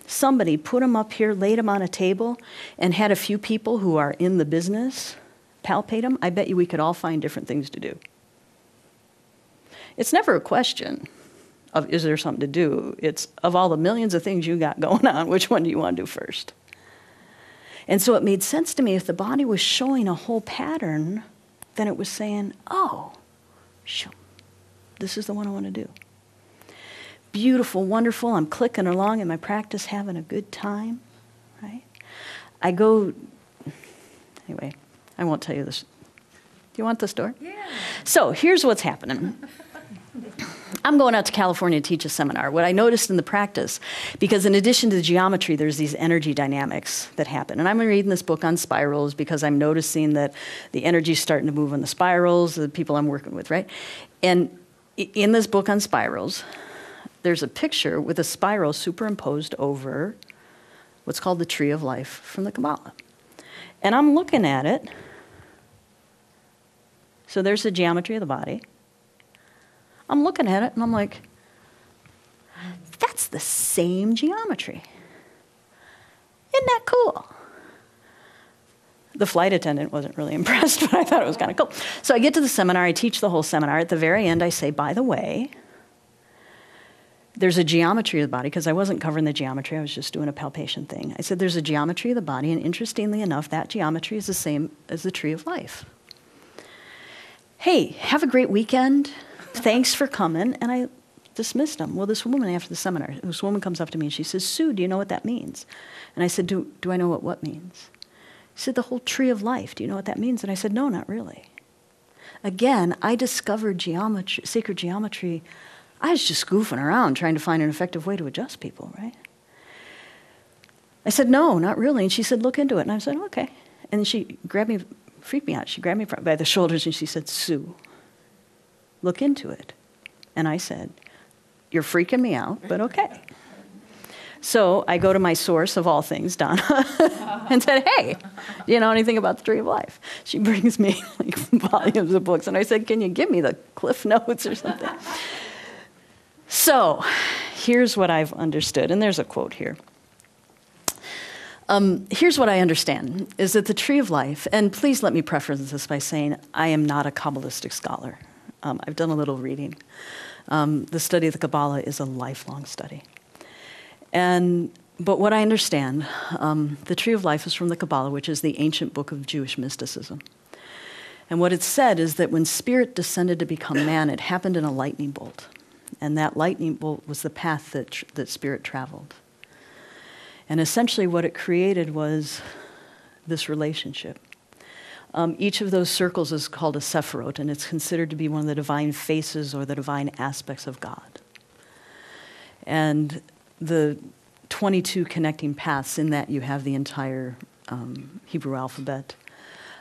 Speaker 1: somebody, put them up here, laid them on a table, and had a few people who are in the business palpate them, I bet you we could all find different things to do. It's never a question of, is there something to do? It's, of all the millions of things you got going on, which one do you want to do first? And so it made sense to me, if the body was showing a whole pattern, then it was saying, oh, this is the one I want to do. Beautiful, wonderful, I'm clicking along in my practice, having a good time, right? I go, anyway, I won't tell you this. Do you want the story? Yeah. So here's what's happening. I'm going out to California to teach a seminar. What I noticed in the practice, because in addition to the geometry, there's these energy dynamics that happen. And I'm reading this book on spirals because I'm noticing that the energy's starting to move on the spirals, the people I'm working with, right? And in this book on spirals, there's a picture with a spiral superimposed over what's called the Tree of Life from the Kabbalah. And I'm looking at it. So there's the geometry of the body. I'm looking at it, and I'm like, that's the same geometry. Isn't that cool? The flight attendant wasn't really impressed, but I thought it was kind of cool. So I get to the seminar, I teach the whole seminar. At the very end, I say, by the way, there's a geometry of the body, because I wasn't covering the geometry, I was just doing a palpation thing. I said, there's a geometry of the body, and interestingly enough, that geometry is the same as the tree of life. Hey, have a great weekend. Thanks for coming. And I dismissed them. Well, this woman after the seminar, this woman comes up to me and she says, Sue, do you know what that means? And I said, do I know what means? She said, the whole tree of life. Do you know what that means? And I said, no, not really. Again, I discovered geometry, sacred geometry. I was just goofing around trying to find an effective way to adjust people, right? I said, no, not really. And she said, look into it. And I said, okay. And then she grabbed me, freaked me out. She grabbed me by the shoulders and she said, Sue, look into it. And I said, you're freaking me out, but okay. So I go to my source of all things, Donna, and said, hey, do you know anything about the tree of life? She brings me like volumes of books. And I said, can you give me the Cliff Notes or something? So here's what I've understood. And there's a quote here. Here's what I understand, is that the tree of life, and please let me preface this by saying I am not a Kabbalistic scholar. I've done a little reading. The study of the Kabbalah is a lifelong study. But what I understand, the tree of life is from the Kabbalah, which is the ancient book of Jewish mysticism. And what it said is that when spirit descended to become man, it happened in a lightning bolt. And that lightning bolt was the path that spirit traveled. And essentially what it created was this relationship. Each of those circles is called a sephirot, and it's considered to be one of the divine faces or the divine aspects of God. And the 22 connecting paths, in that you have the entire Hebrew alphabet.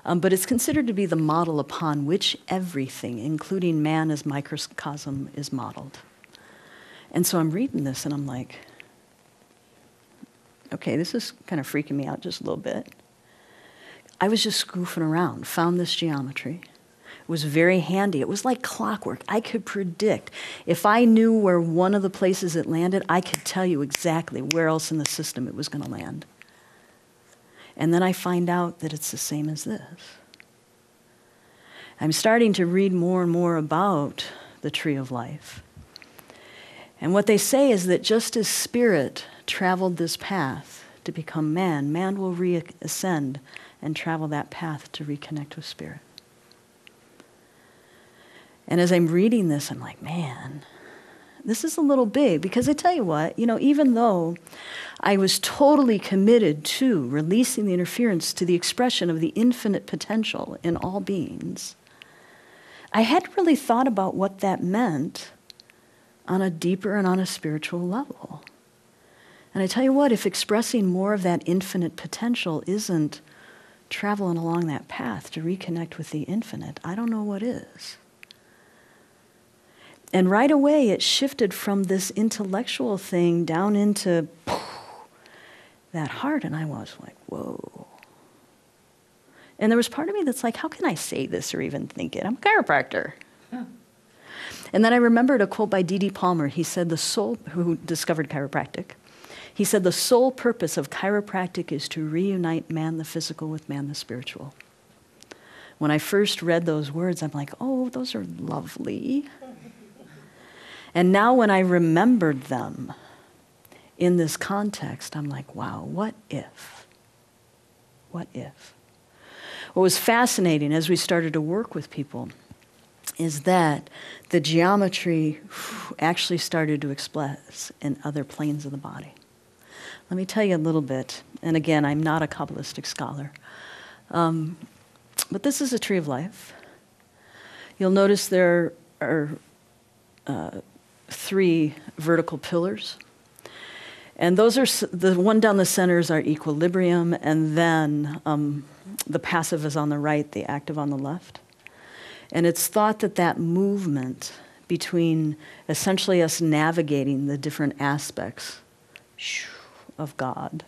Speaker 1: But it's considered to be the model upon which everything, including man as microcosm, is modeled. And so I'm reading this and I'm like, okay, this is kind of freaking me out just a little bit. I was just goofing around, found this geometry. It was very handy. It was like clockwork. I could predict. If I knew where one of the places it landed, I could tell you exactly where else in the system it was going to land. And then I find out that it's the same as this. I'm starting to read more and more about the tree of life. And what they say is that just as spirit traveled this path to become man, man will reascend and travel that path to reconnect with spirit. And as I'm reading this, I'm like, man, this is a little big, because I tell you what, even though I was totally committed to releasing the interference to the expression of the infinite potential in all beings, I hadn't really thought about what that meant on a deeper and on a spiritual level. And I tell you what, if expressing more of that infinite potential isn't traveling along that path to reconnect with the infinite, I don't know what is. And right away, it shifted from this intellectual thing down into that heart, and I was like, whoa. And there was part of me that's like, how can I say this or even think it? I'm a chiropractor. Huh. And then I remembered a quote by D.D. Palmer. He said, who discovered chiropractic, he said, the sole purpose of chiropractic is to reunite man the physical with man the spiritual. When I first read those words, I'm like, oh, those are lovely. And now when I remembered them in this context, I'm like, wow, what if? What if? What was fascinating as we started to work with people is that the geometry actually started to express in other planes of the body. Let me tell you a little bit, and again, I'm not a Kabbalistic scholar, but this is a tree of life. You'll notice there are 3 vertical pillars. And those are, the one down the center is our equilibrium, and then the passive is on the right, the active on the left. And it's thought that that movement between essentially us navigating the different aspects of God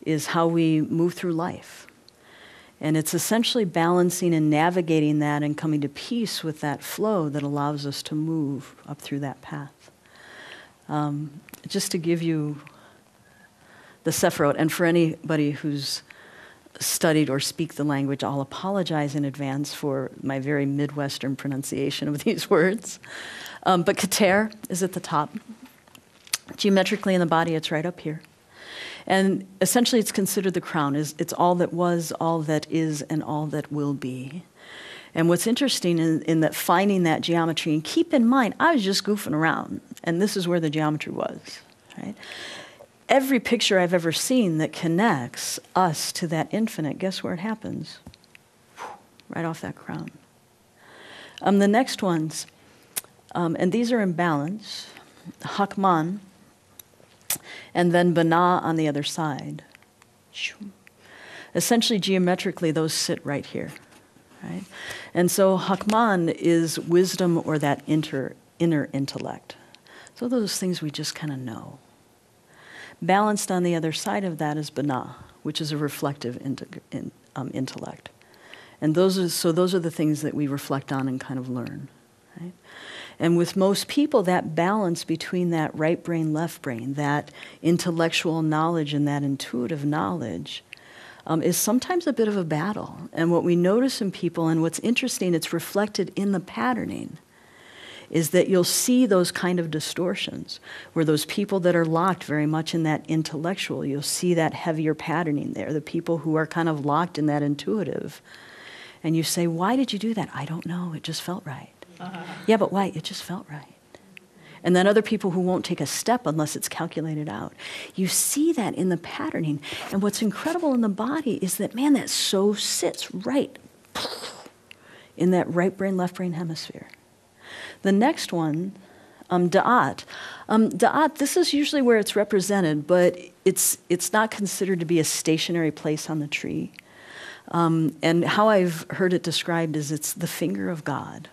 Speaker 1: is how we move through life. And it's essentially balancing and navigating that and coming to peace with that flow that allows us to move up through that path. Just to give you The Sephiroth. And for anybody who's studied or speak the language, I'll apologize in advance for my very Midwestern pronunciation of these words. But Keter is at the top. Geometrically in the body, it's right up here. And essentially, it's considered the crown. It's all that was, all that is, and all that will be. And what's interesting in that finding that geometry, and keep in mind, I was just goofing around, and this is where the geometry was, right? Every picture I've ever seen that connects us to that infinite, guess where it happens? Right off that crown. The next ones, and these are in balance, Hakman, and then Bana on the other side. Essentially, geometrically, those sit right here. Right? And so Hakman is wisdom or that inner intellect. So those things we just kind of know. Balanced on the other side of that is Bana, which is a reflective intellect. And those are the things that we reflect on and kind of learn. Right? And with most people, that balance between that right brain, left brain, that intellectual knowledge and that intuitive knowledge is sometimes a bit of a battle. And what we notice in people, and what's interesting, it's reflected in the patterning, is that you'll see those kind of distortions, where those people that are locked very much in that intellectual, you'll see that heavier patterning there, the people who are kind of locked in that intuitive. And you say, why did you do that? I don't know, it just felt right. Yeah, but why? It just felt right. And then other people who won't take a step unless it's calculated out. You see that in the patterning. And what's incredible in the body is that, man, that so sits right in that right brain, left brain hemisphere. The next one, Da'at. Da'at, this is usually where it's represented, but it's not considered to be a stationary place on the tree. And how I've heard it described is it's the finger of God.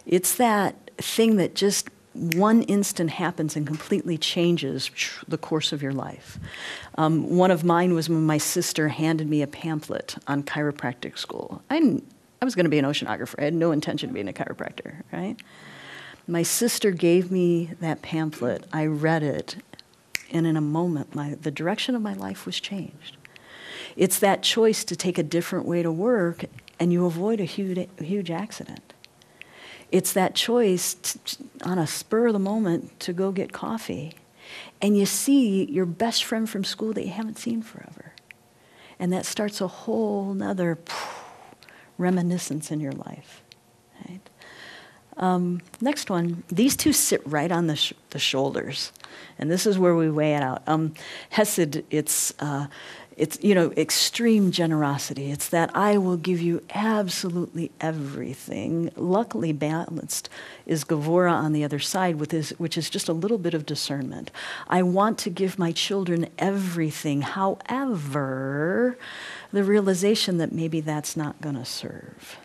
Speaker 1: It's that thing that just one instant happens and completely changes the course of your life. One of mine was when my sister handed me a pamphlet on chiropractic school. I was going to be an oceanographer. I had no intention of being a chiropractor, right? My sister gave me that pamphlet. I read it, and in a moment, the direction of my life was changed. It's that choice to take a different way to work, and you avoid a huge accident. It's that choice on a spur of the moment to go get coffee, and you see your best friend from school that you haven't seen forever. And that starts a whole nother reminiscence in your life. Right? Next one, these two sit right on the shoulders, and this is where we weigh it out. Hesed, it's extreme generosity. It's that I will give you absolutely everything. Luckily balanced is Gevura on the other side, which is just a little bit of discernment. I want to give my children everything. However, the realization that maybe that's not going to serve.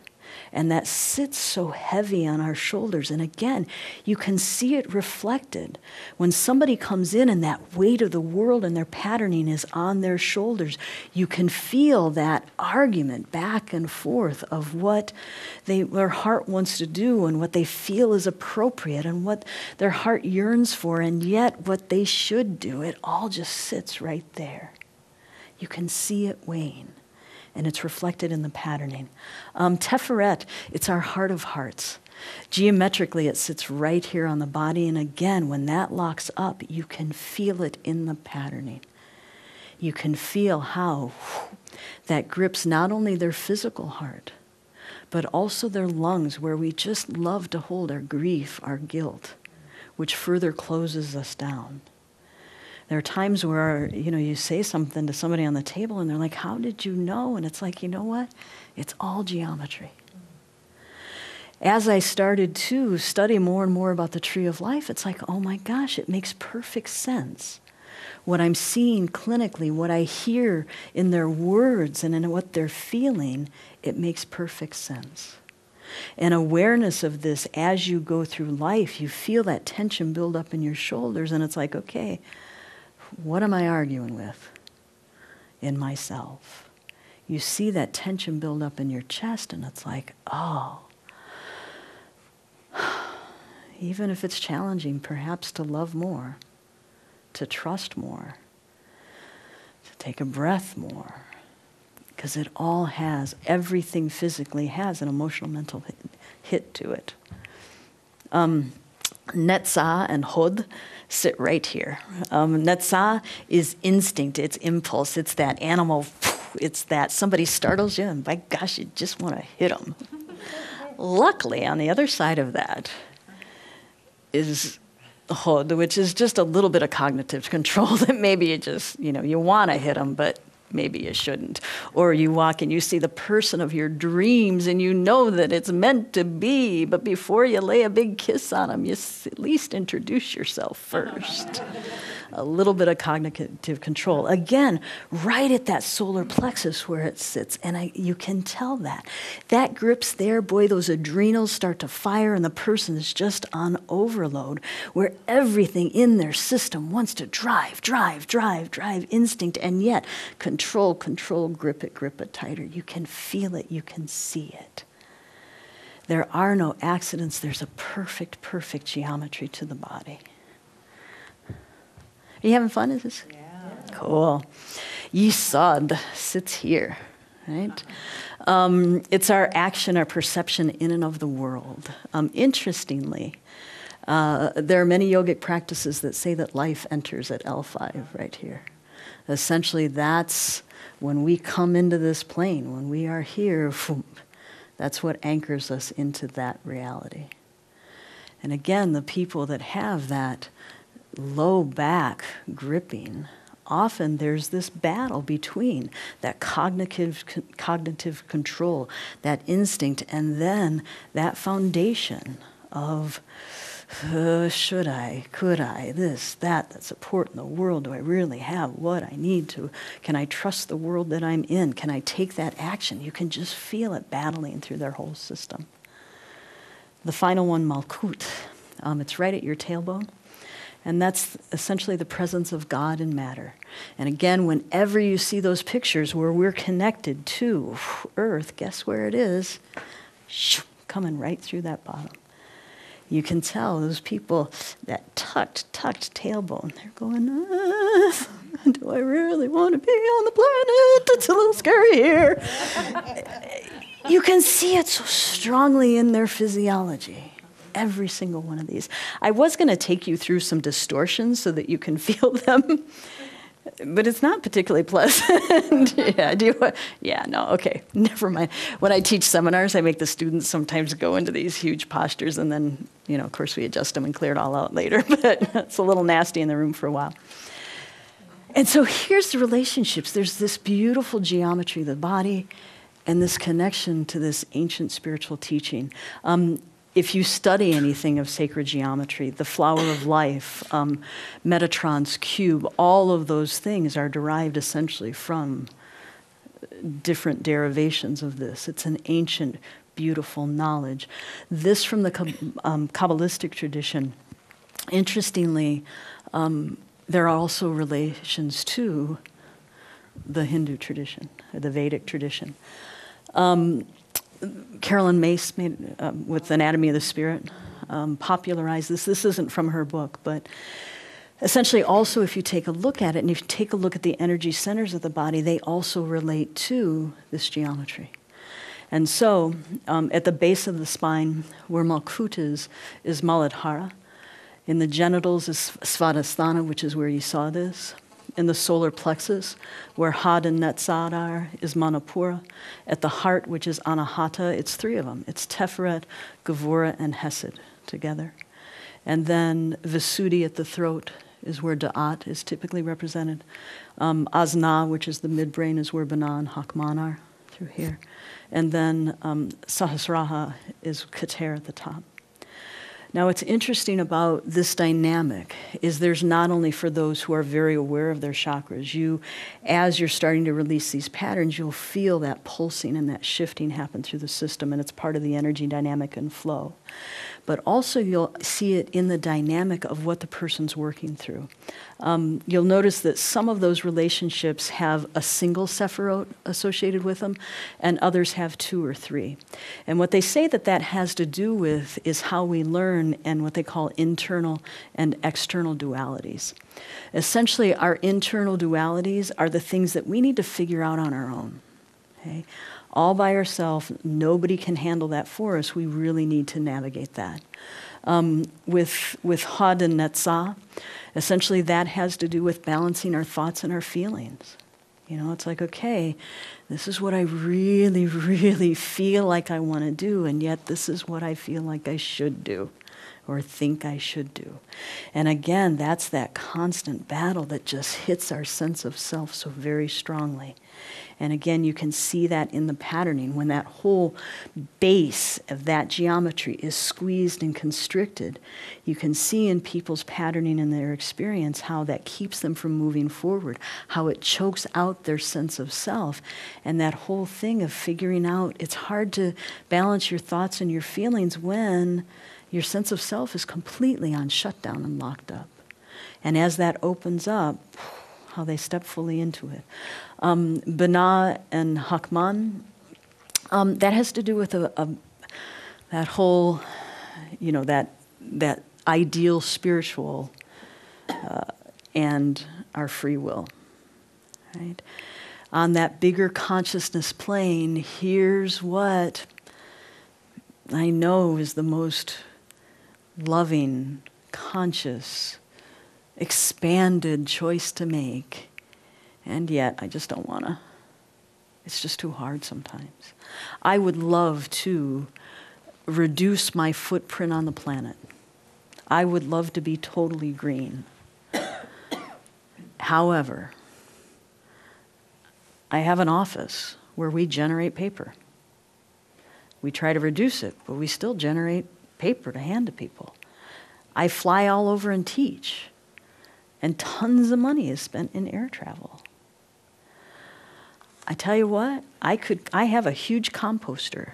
Speaker 1: And that sits so heavy on our shoulders. And again, you can see it reflected. When somebody comes in and that weight of the world and their patterning is on their shoulders, you can feel that argument back and forth of what their heart wants to do and what they feel is appropriate and what their heart yearns for and yet what they should do. It all just sits right there. You can see it weighing. And it's reflected in the patterning. Teferet, it's our heart of hearts. Geometrically, it sits right here on the body. And again, when that locks up, you can feel it in the patterning. You can feel how that grips not only their physical heart, but also their lungs, where we just love to hold our grief, our guilt, which further closes us down. There are times where, you say something to somebody on the table and they're like, how did you know? And it's like, you know what? It's all geometry. As I started to study more and more about the tree of life, it's like, oh my gosh, it makes perfect sense. What I'm seeing clinically, what I hear in their words and in what they're feeling, it makes perfect sense. And awareness of this as you go through life, you feel that tension build up in your shoulders and it's like, okay, what am I arguing with in myself? You see that tension build up in your chest and it's like, oh, even if it's challenging, perhaps to love more, to trust more, So take a breath more, because it all has, everything physically has an emotional mental hit to it. Netza and Hod sit right here. Netza is instinct, it's impulse, it's that animal, it's that somebody startles you and by gosh, you just want to hit them. Luckily, on the other side of that is Hod, which is just a little bit of cognitive control that maybe you just, you want to hit them, but maybe you shouldn't. Or you walk and you see the person of your dreams and you know that it's meant to be, but before you lay a big kiss on them, you at least introduce yourself first. A little bit of cognitive control. Again, right at that solar plexus where it sits, and you can tell that. That grips there, boy, those adrenals start to fire and the person is just on overload, where everything in their system wants to drive, instinct, and yet control, grip it tighter. You can feel it, you can see it. There are no accidents, there's a perfect geometry to the body. Are you having fun? Is this? Yeah. Cool. Yesod sits here, right? It's our action, our perception in and of the world. Interestingly, there are many yogic practices that say that life enters at L5 right here. Essentially, that's when we come into this plane, when we are here, that's what anchors us into that reality. And again, the people that have that low back gripping, often there's this battle between that cognitive control, that instinct, and then that foundation of should I, could I, this, that support in the world. Do I really have what I need to? Can I trust the world that I'm in? Can I take that action? You can just feel it battling through their whole system. The final one, Malkut. It's right at your tailbone. And that's essentially the presence of God in matter. And again, whenever you see those pictures where we're connected to Earth, guess where it is? Coming right through that bottom. You can tell those people, that tucked tailbone, they're going, do I really want to be on the planet? It's a little scary here. You can see it so strongly in their physiology. Every single one of these. I was going to take you through some distortions so that you can feel them, but it's not particularly pleasant. Okay, never mind. When I teach seminars, I make the students sometimes go into these huge postures, and then, of course, we adjust them and clear it all out later, but it's a little nasty in the room for a while. And so here's the relationships. There's this beautiful geometry of the body and this connection to this ancient spiritual teaching. If you study anything of sacred geometry, the flower of life, Metatron's cube, all of those things are derived essentially from different derivations of this. It's an ancient, beautiful knowledge. This from the Kabbalistic tradition. Interestingly, there are also relations to the Hindu tradition, or the Vedic tradition. Carolyn Mace made, with Anatomy of the Spirit, popularized this. This isn't from her book, but essentially also if you take a look at it, and if you take a look at the energy centers of the body, they also relate to this geometry. And so at the base of the spine, where Malkut is Muladhara. In the genitals is Svadhisthana, which is where you saw this. In the solar plexus, where Had and Netzad are, is Manipura. At the heart, which is Anahata, it's three of them. It's Teferet, Gevura, and Hesed together. And then Visuddhi at the throat is where Da'at is typically represented. Azna, which is the midbrain, is where Bana and Hakman are, through here. And then Sahasraha is Keter at the top. Now, what's interesting about this dynamic is there's not only for those who are very aware of their chakras, as you're starting to release these patterns, you'll feel that pulsing and that shifting happen through the system, and it's part of the energy dynamic and flow. But also you'll see it in the dynamic of what the person's working through. You'll notice that some of those relationships have a single sephirot associated with them, and others have two or three. And what they say that has to do with is how we learn and what they call internal and external dualities. Essentially, our internal dualities are the things that we need to figure out on our own. Okay? All by ourselves, nobody can handle that for us. We really need to navigate that. With Hod and Netzah, essentially that has to do with balancing our thoughts and our feelings. You know, it's like, okay, this is what I really, really feel like I want to do, and yet this is what I feel like I should do or think I should do. And again, that's that constant battle that just hits our sense of self so very strongly. And again, you can see that in the patterning when that whole base of that geometry is squeezed and constricted. You can see in people's patterning and their experience how that keeps them from moving forward, how it chokes out their sense of self. And that whole thing of figuring out, it's hard to balance your thoughts and your feelings when your sense of self is completely on shutdown and locked up. And as that opens up, how they step fully into it. Binah and Hakman, that has to do with that whole, you know, that ideal spiritual and our free will, right? On that bigger consciousness plane, here's what I know is the most loving, conscious, expanded choice to make, and yet I just don't want to. It's just too hard sometimes. I would love to reduce my footprint on the planet. I would love to be totally green. However, I have an office where we generate paper. We try to reduce it, but we still generate paper to hand to people. I fly all over and teach. And tons of money is spent in air travel. I tell you what, I have a huge composter.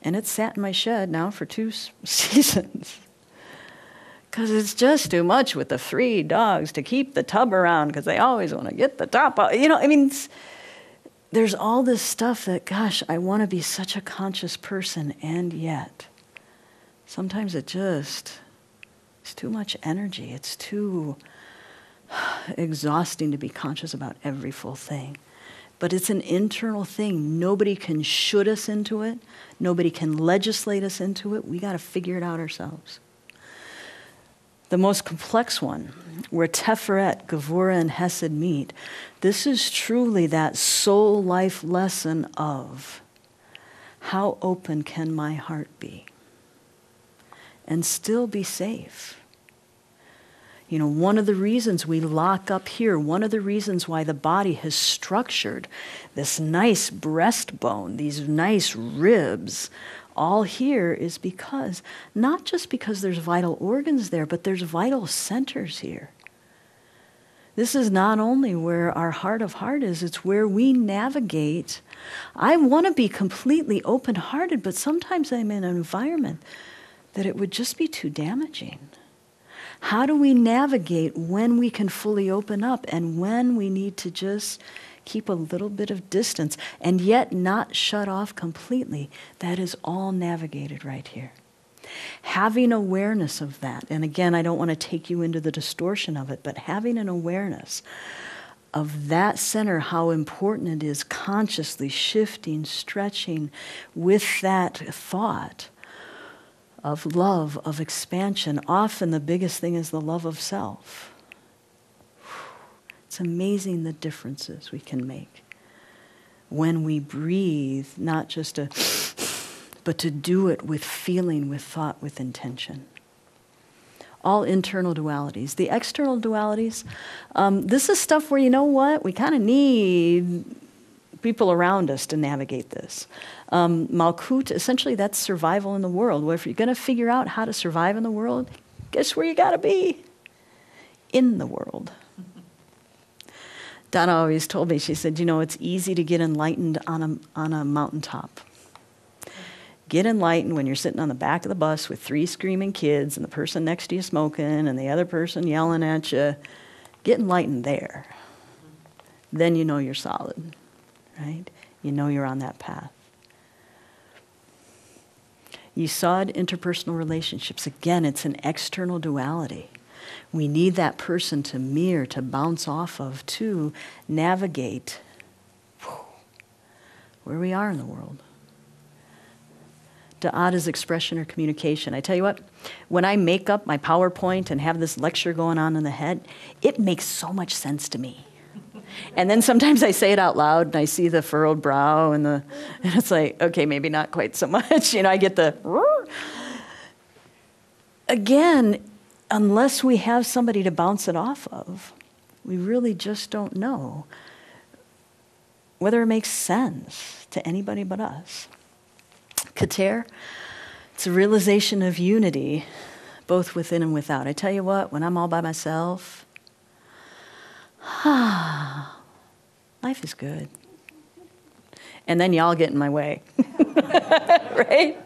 Speaker 1: And it's sat in my shed now for 2 seasons. Because it's just too much with the 3 dogs to keep the tub around because they always want to get the top out. You know, I mean, there's all this stuff that, gosh, I want to be such a conscious person, and yet sometimes it's too much energy. It's too exhausting to be conscious about every full thing. But it's an internal thing. Nobody can should us into it. Nobody can legislate us into it. We got to figure it out ourselves. The most complex one, where Teferet, Gevurah, and Hesed meet, this is truly that soul life lesson of how open can my heart be and still be safe. You know, one of the reasons we lock up here, one of the reasons why the body has structured this nice breastbone, these nice ribs, all here is because, not just because there's vital organs there, but there's vital centers here. This is not only where our heart of heart is, it's where we navigate. I want to be completely open-hearted, but sometimes I'm in an environment that it would just be too damaging. How do we navigate when we can fully open up and when we need to just keep a little bit of distance and yet not shut off completely? That is all navigated right here. Having awareness of that, and again, I don't want to take you into the distortion of it, but having an awareness of that center, how important it is consciously shifting, stretching with that thought of love, of expansion. Often the biggest thing is the love of self. It's amazing the differences we can make when we breathe, not just but to do it with feeling, with thought, with intention. All internal dualities. The external dualities, this is stuff where, you know what, we kind of need people around us to navigate this. Malkut, essentially that's survival in the world. Well, if you're going to figure out how to survive in the world, guess where you got to be? In the world. Donna always told me, she said, you know, it's easy to get enlightened on a mountaintop. Get enlightened when you're sitting on the back of the bus with 3 screaming kids and the person next to you smoking and the other person yelling at you. Get enlightened there. Then you know you're solid, right? You know you're on that path. You saw it in interpersonal relationships. Again, it's an external duality. We need that person to mirror, to bounce off of, to navigate where we are in the world. Da'at is expression or communication. I tell you what, when I make up my PowerPoint and have this lecture going on in the head, it makes so much sense to me. And then sometimes I say it out loud and I see the furrowed brow and it's like, okay, maybe not quite so much. I get the, again, unless we have somebody to bounce it off of, we really just don't know whether it makes sense to anybody but us. Keter, it's a realization of unity, both within and without. I tell you what, when I'm all by myself, life is good. And then y'all get in my way, right?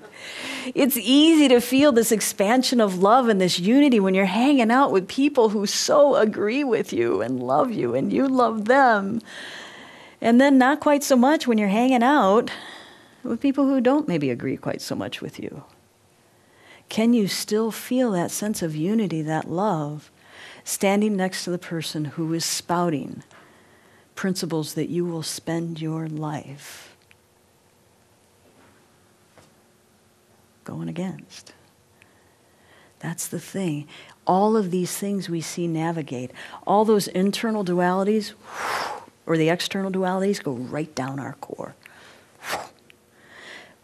Speaker 1: It's easy to feel this expansion of love and this unity when you're hanging out with people who so agree with you and you love them. And then not quite so much when you're hanging out with people who don't maybe agree quite so much with you. Can you still feel that sense of unity, that love, standing next to the person who is spouting principles that you will spend your life going against? That's the thing. All of these things we see navigate, all those internal dualities or the external dualities go right down our core.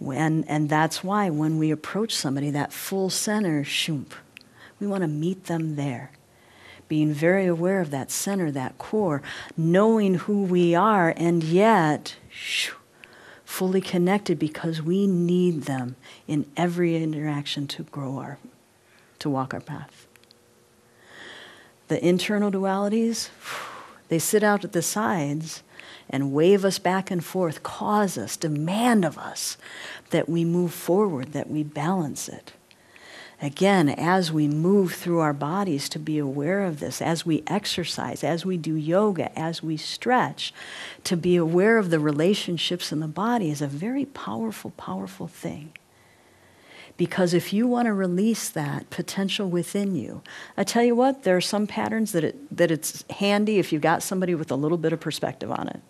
Speaker 1: And that's why when we approach somebody, that full center, we want to meet them there. Being very aware of that center, that core, knowing who we are, and yet fully connected because we need them in every interaction to grow to walk our path. The internal dualities, they sit out at the sides and wave us back and forth, cause us, demand of us that we move forward, that we balance it. Again, as we move through our bodies to be aware of this, as we exercise, as we do yoga, as we stretch, to be aware of the relationships in the body is a very powerful, powerful thing. Because if you want to release that potential within you, I tell you what, there are some patterns that it's handy if you've got somebody with a little bit of perspective on it.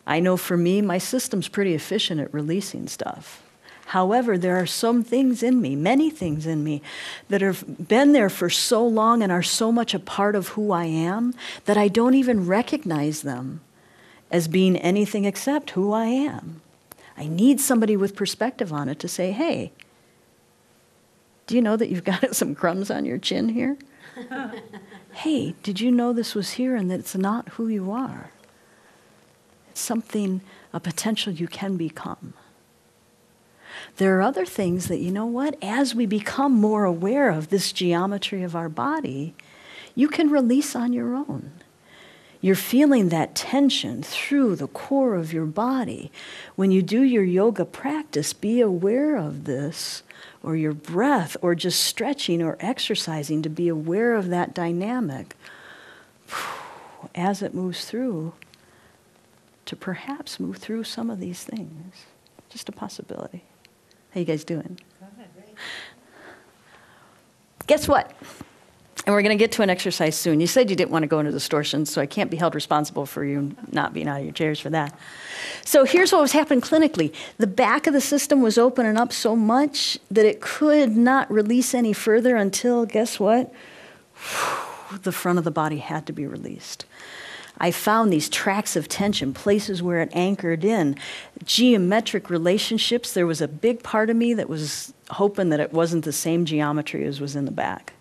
Speaker 1: I know for me, my system's pretty efficient at releasing stuff. However, there are some things in me, many things in me, that have been there for so long and are so much a part of who I am that I don't even recognize them as being anything except who I am. I need somebody with perspective on it to say, hey, do you know that you've got some crumbs on your chin here? Hey, did you know this was here and that it's not who you are? It's something, a potential you can become. There are other things that, you know what, as we become more aware of this geometry of our body, you can release on your own. You're feeling that tension through the core of your body. When you do your yoga practice, be aware of this, or your breath, or just stretching or exercising to be aware of that dynamic as it moves through, to perhaps move through some of these things. Just a possibility. How you guys doing? Guess what? And we're going to get to an exercise soon. You said you didn't want to go into distortions, so I can't be held responsible for you not being out of your chairs for that. So here's what was happening clinically. The back of the system was opening up so much that it could not release any further until, guess what? The front of the body had to be released. I found these tracks of tension, places where it anchored in. Geometric relationships, there was a big part of me that was hoping that it wasn't the same geometry as was in the back.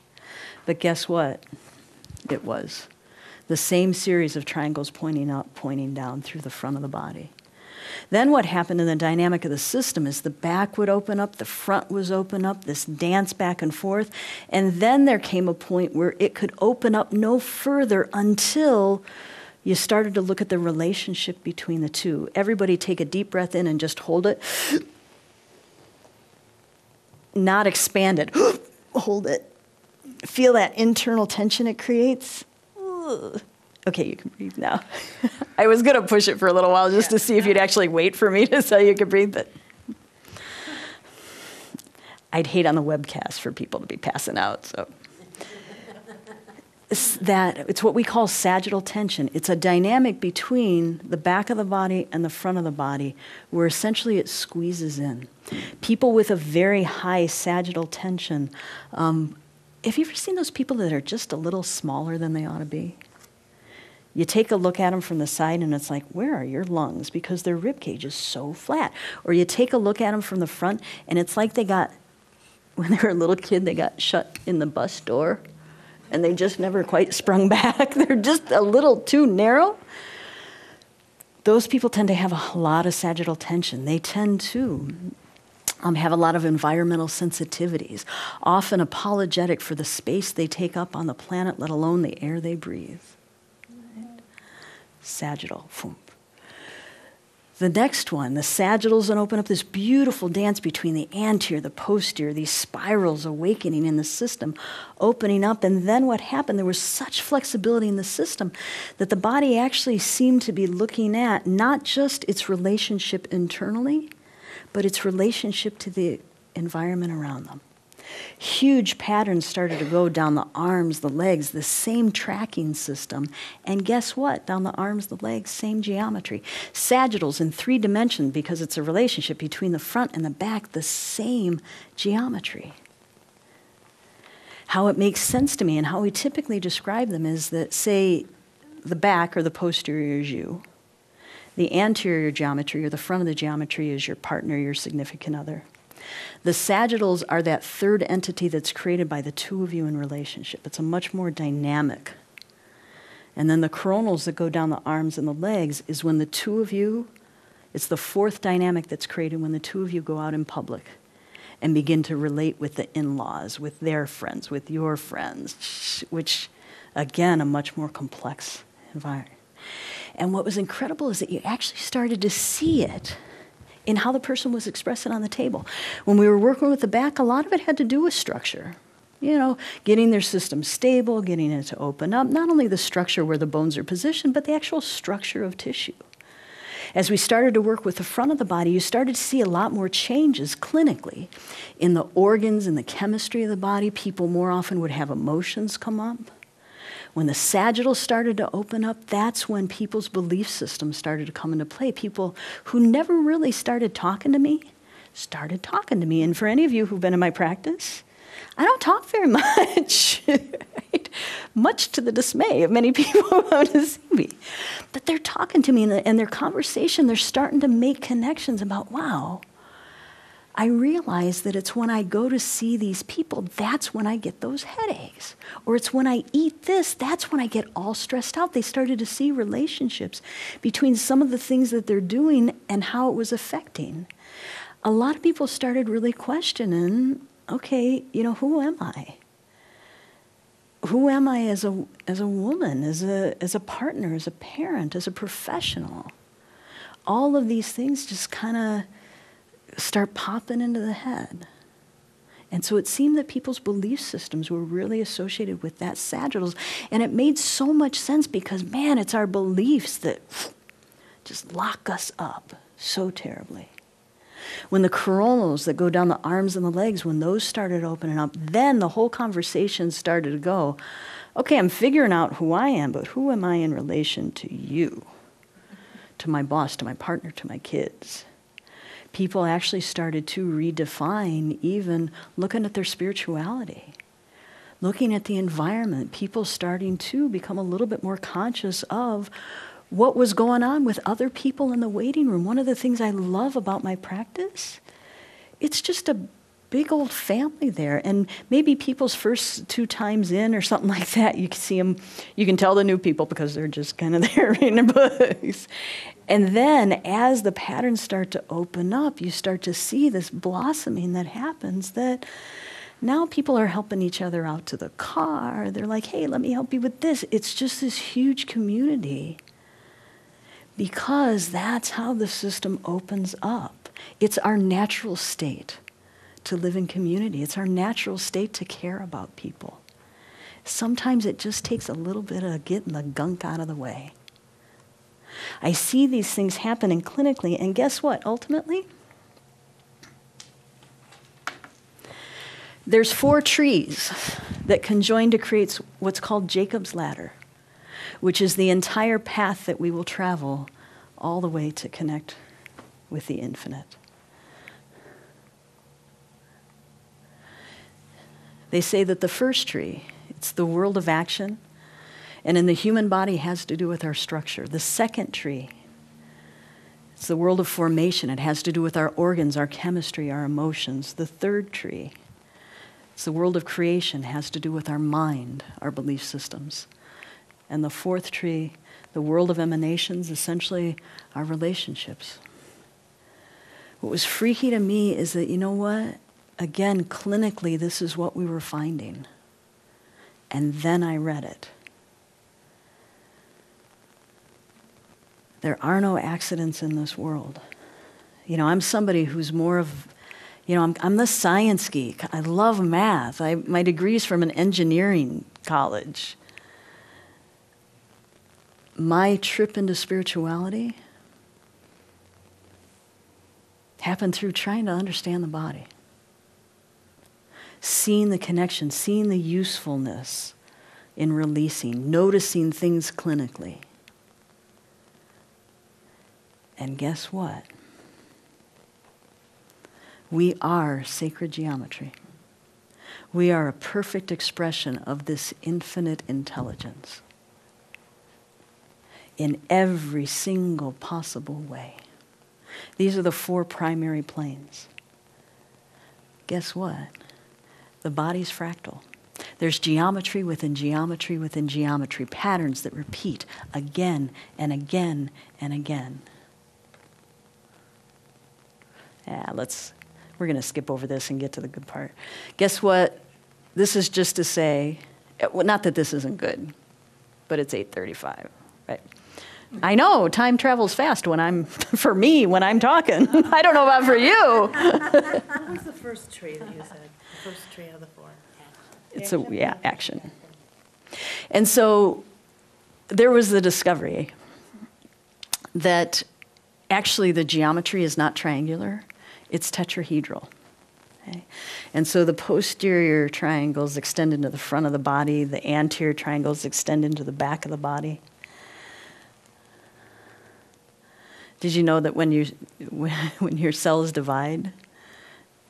Speaker 1: But guess what? It was. The same series of triangles pointing up, pointing down through the front of the body. Then what happened in the dynamic of the system is the back would open up, the front was open up, this dance back and forth. And then there came a point where it could open up no further until you started to look at the relationship between the two. Everybody take a deep breath in and just hold it. Not expand it. Hold it. Feel that internal tension it creates. Okay, you can breathe now. I was going to push it for a little while just to see if you'd actually wait for me to tell you could breathe, but I'd hate on the webcast for people to be passing out, so. It's what we call sagittal tension. It's a dynamic between the back of the body and the front of the body where essentially it squeezes in. People with a very high sagittal tension, have you ever seen those people that are just a little smaller than they ought to be? You take a look at them from the side and it's like, where are your lungs? Because their rib cage is so flat. Or you take a look at them from the front and it's like when they were a little kid, they got shut in the bus door. And they just never quite sprung back. They're just a little too narrow. Those people tend to have a lot of sagittal tension. They tend to have a lot of environmental sensitivities, often apologetic for the space they take up on the planet, let alone the air they breathe. Right? Sagittal. Boom. The next one, the sagittals, and open up this beautiful dance between the anterior, the posterior, these spirals awakening in the system, opening up. And then what happened, there was such flexibility in the system that the body actually seemed to be looking at not just its relationship internally, but its relationship to the environment around them. Huge patterns started to go down the arms, the legs, the same tracking system. And guess what? Down the arms, the legs, same geometry. Sagittals in 3 dimensions, because it's a relationship between the front and the back, the same geometry. How it makes sense to me and how we typically describe them is that, say, the back or the posterior is you. The anterior geometry or the front of the geometry is your partner, your significant other. The sagittals are that third entity that's created by the two of you in relationship. It's a much more dynamic. And then the coronals that go down the arms and the legs is when the two of you, it's the fourth dynamic that's created when the two of you go out in public and begin to relate with the in-laws, with their friends, with your friends, which, again, a much more complex environment. And what was incredible is that you actually started to see it in how the person was expressing on the table. When we were working with the back, a lot of it had to do with structure. You know, getting their system stable, getting it to open up, not only the structure where the bones are positioned, but the actual structure of tissue. As we started to work with the front of the body, you started to see a lot more changes clinically in the organs and the chemistry of the body. People more often would have emotions come up. When the sagittals started to open up, that's when people's belief systems started to come into play. People who never really started talking to me started talking to me. And for any of you who've been in my practice, I don't talk very much, right? Much to the dismay of many people who want to see me. But they're talking to me, and their conversation, they're starting to make connections about, wow, I realize that it's when I go to see these people, that's when I get those headaches. Or it's when I eat this, that's when I get all stressed out. They started to see relationships between some of the things that they're doing and how it was affecting. A lot of people started really questioning, okay, you know, who am I? Who am I as a woman, as a partner, as a parent, as a professional? All of these things just kind of start popping into the head. And so it seemed that people's belief systems were really associated with that sagittals. And it made so much sense because, man, it's our beliefs that just lock us up so terribly. When the coronals that go down the arms and the legs, when those started opening up, then the whole conversation started to go, okay, I'm figuring out who I am, but who am I in relation to you? To my boss, to my partner, to my kids? People actually started to redefine even looking at their spirituality, looking at the environment, people starting to become a little bit more conscious of what was going on with other people in the waiting room. One of the things I love about my practice, it's just a big old family there. And maybe people's first 2 times in or something like that, you can see them, you can tell the new people because they're just kind of there reading their books. And then as the patterns start to open up, you start to see this blossoming that happens that now people are helping each other out to the car. They're like, hey, let me help you with this. It's just this huge community because that's how the system opens up. It's our natural state to live in community. It's our natural state to care about people. Sometimes it just takes a little bit of getting the gunk out of the way. I see these things happening clinically, and guess what? Ultimately, there's 4 trees that conjoin to create what's called Jacob's Ladder, which is the entire path that we will travel all the way to connect with the infinite. They say that the first tree, it's the world of action, and in the human body has to do with our structure. The second tree, it's the world of formation. It has to do with our organs, our chemistry, our emotions. The third tree, it's the world of creation. It has to do with our mind, our belief systems. And the fourth tree, the world of emanations, essentially our relationships. What was freaky to me is that, you know what? Again, clinically, this is what we were finding. And then I read it. There are no accidents in this world. You know, I'm somebody who's more of, you know, I'm the science geek. I love math. My degree's from an engineering college. My trip into spirituality happened through trying to understand the body. Seeing the connection, seeing the usefulness in releasing, noticing things clinically. And guess what? We are sacred geometry. We are a perfect expression of this infinite intelligence in every single possible way. These are the 4 primary planes. Guess what? The body's fractal. There's geometry within geometry within geometry, patterns that repeat again and again and again. Yeah, we're going to skip over this and get to the good part. Guess what? This is just to say, well, not that this isn't good, but it's 8:35, right? I know, time travels fast for me, when I'm talking. I don't know about for you.
Speaker 2: What was the first tree that you said? The first tree of the 4?
Speaker 1: It's action. And so there was the discovery that actually the geometry is not triangular, it's tetrahedral. Okay? And so the posterior triangles extend into the front of the body, the anterior triangles extend into the back of the body. Did you know that when your cells divide,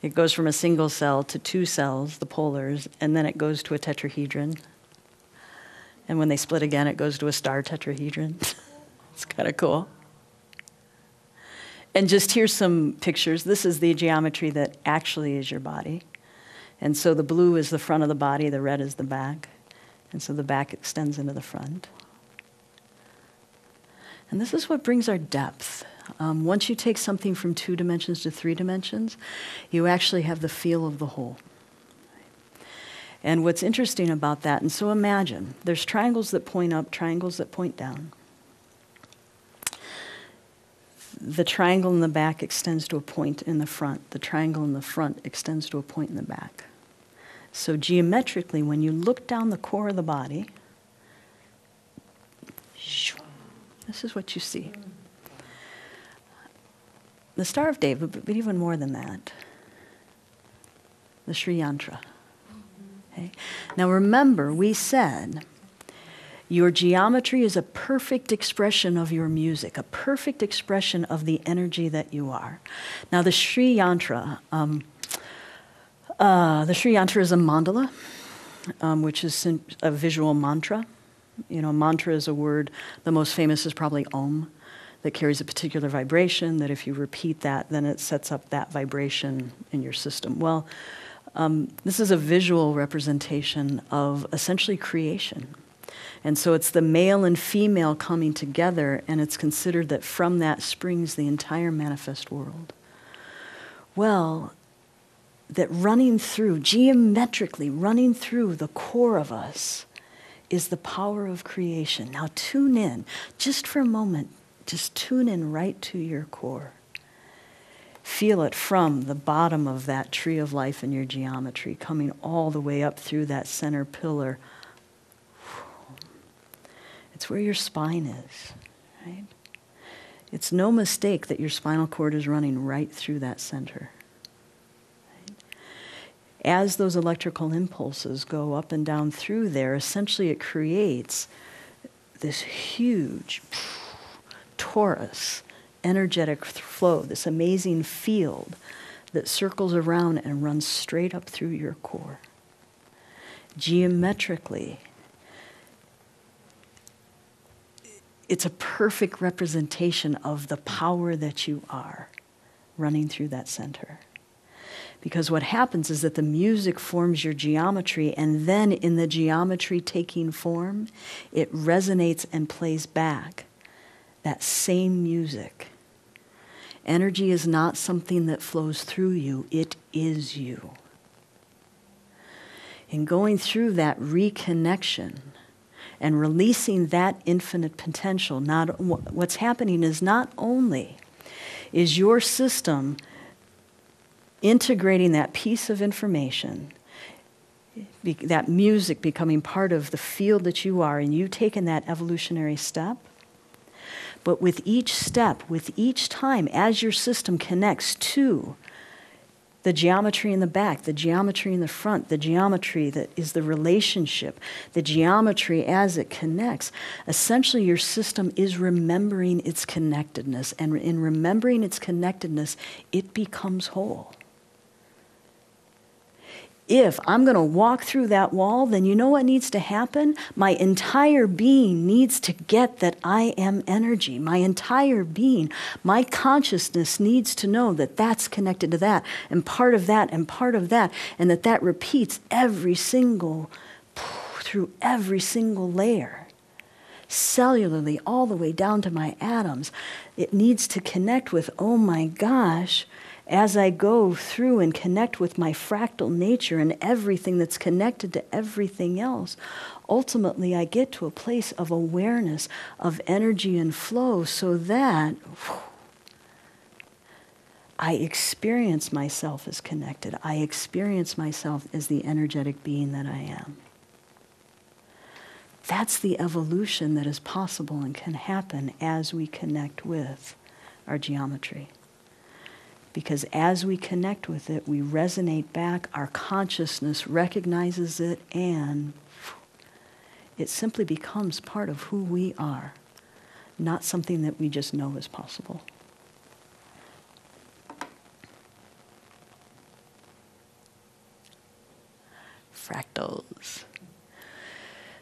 Speaker 1: it goes from a single cell to 2 cells, the polars, and then it goes to a tetrahedron. And when they split again, it goes to a star tetrahedron. It's kind of cool. And just here's some pictures. This is the geometry that actually is your body. And so the blue is the front of the body, the red is the back. And so the back extends into the front. And this is what brings our depth. Once you take something from 2 dimensions to 3 dimensions, you actually have the feel of the whole. And what's interesting about that, and so imagine, there's triangles that point up, triangles that point down. The triangle in the back extends to a point in the front. The triangle in the front extends to a point in the back. So geometrically, when you look down the core of the body, this is what you see. The Star of David, but even more than that, the Sri Yantra. Okay? Now remember, we said your geometry is a perfect expression of your music, a perfect expression of the energy that you are. Now the Sri Yantra is a mandala, which is a visual mantra. You know, mantra is a word, the most famous is probably Om, that carries a particular vibration, that if you repeat that, then it sets up that vibration in your system. Well, this is a visual representation of essentially creation. And so it's the male and female coming together, and it's considered that from that springs the entire manifest world. Well, that running through, geometrically running through the core of us, is the power of creation. Now tune in, just for a moment, just tune in right to your core. Feel it from the bottom of that tree of life in your geometry, coming all the way up through that center pillar. It's where your spine is, right? It's no mistake that your spinal cord is running right through that center. Right? as those electrical impulses go up and down through there, essentially it creates this huge torus energetic flow, this amazing field that circles around and runs straight up through your core. Geometrically, it's a perfect representation of the power that you are running through that center. Because what happens is that the music forms your geometry, and then in the geometry taking form, it resonates and plays back that same music. Energy is not something that flows through you, it is you. In going through that reconnection and releasing that infinite potential, what's happening is not only is your system integrating that piece of information, that music becoming part of the field that you are, and you taking that evolutionary step. But with each step, with each time, as your system connects to the geometry in the back, the geometry in the front, the geometry that is the relationship, the geometry as it connects, essentially your system is remembering its connectedness. And in remembering its connectedness, it becomes whole. If I'm going to walk through that wall, then you know what needs to happen? My entire being needs to get that I am energy. My entire being, my consciousness needs to know that that's connected to that, and part of that, and part of that, and that repeats through every single layer. Cellularly, all the way down to my atoms. It needs to connect with, oh my gosh, as I go through and connect with my fractal nature and everything that's connected to everything else, ultimately I get to a place of awareness of energy and flow so that I experience myself as connected. I experience myself as the energetic being that I am. That's the evolution that is possible and can happen as we connect with our geometry. Because as we connect with it, we resonate back, our consciousness recognizes it, and it simply becomes part of who we are, not something that we just know is possible. Fractals.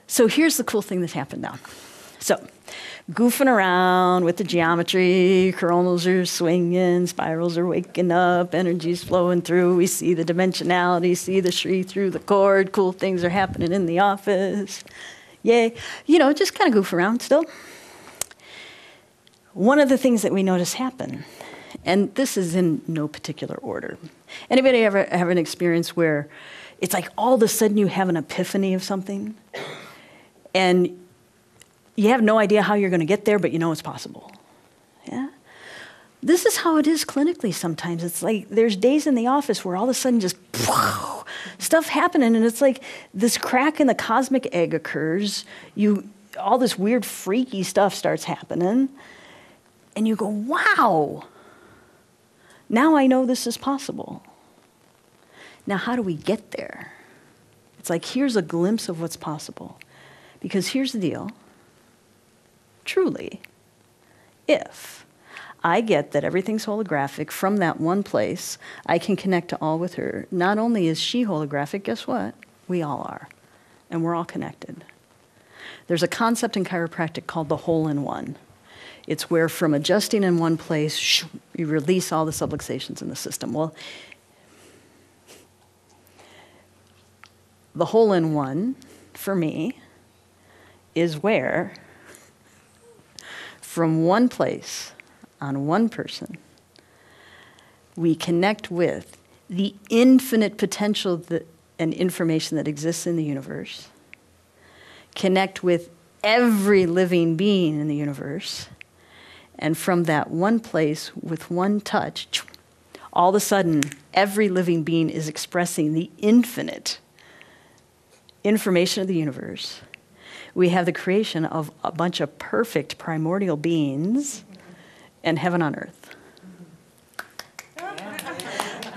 Speaker 1: So here's the cool thing that's happened now. So, goofing around with the geometry, coronals are swinging, spirals are waking up, energy's flowing through, we see the dimensionality, see the Sri through the cord, cool things are happening in the office. Yay. Just kind of goof around still. One of the things that we notice happen, and this is in no particular order. Anybody ever have an experience where it's like all of a sudden you have an epiphany of something, and you have no idea how you're going to get there, but you know it's possible? Yeah? This is how it is clinically sometimes. It's like there's days in the office where all of a sudden just stuff happening, and it's like this crack in the cosmic egg occurs. All this weird, freaky stuff starts happening, and you go, wow, now I know this is possible. Now, how do we get there? It's like, here's a glimpse of what's possible. Because here's the deal. Truly, if I get that everything's holographic from that one place, I can connect to all with her. Not only is she holographic, guess what? We all are. And we're all connected. There's a concept in chiropractic called the hole-in-one. It's where from adjusting in one place, you release all the subluxations in the system. Well, the hole-in-one, for me, is where from one place, on one person, we connect with the infinite potential and information that exists in the universe, connect with every living being in the universe, and from that one place, with one touch, all of a sudden, every living being is expressing the infinite information of the universe. We have the creation of a bunch of perfect primordial beings and heaven on earth.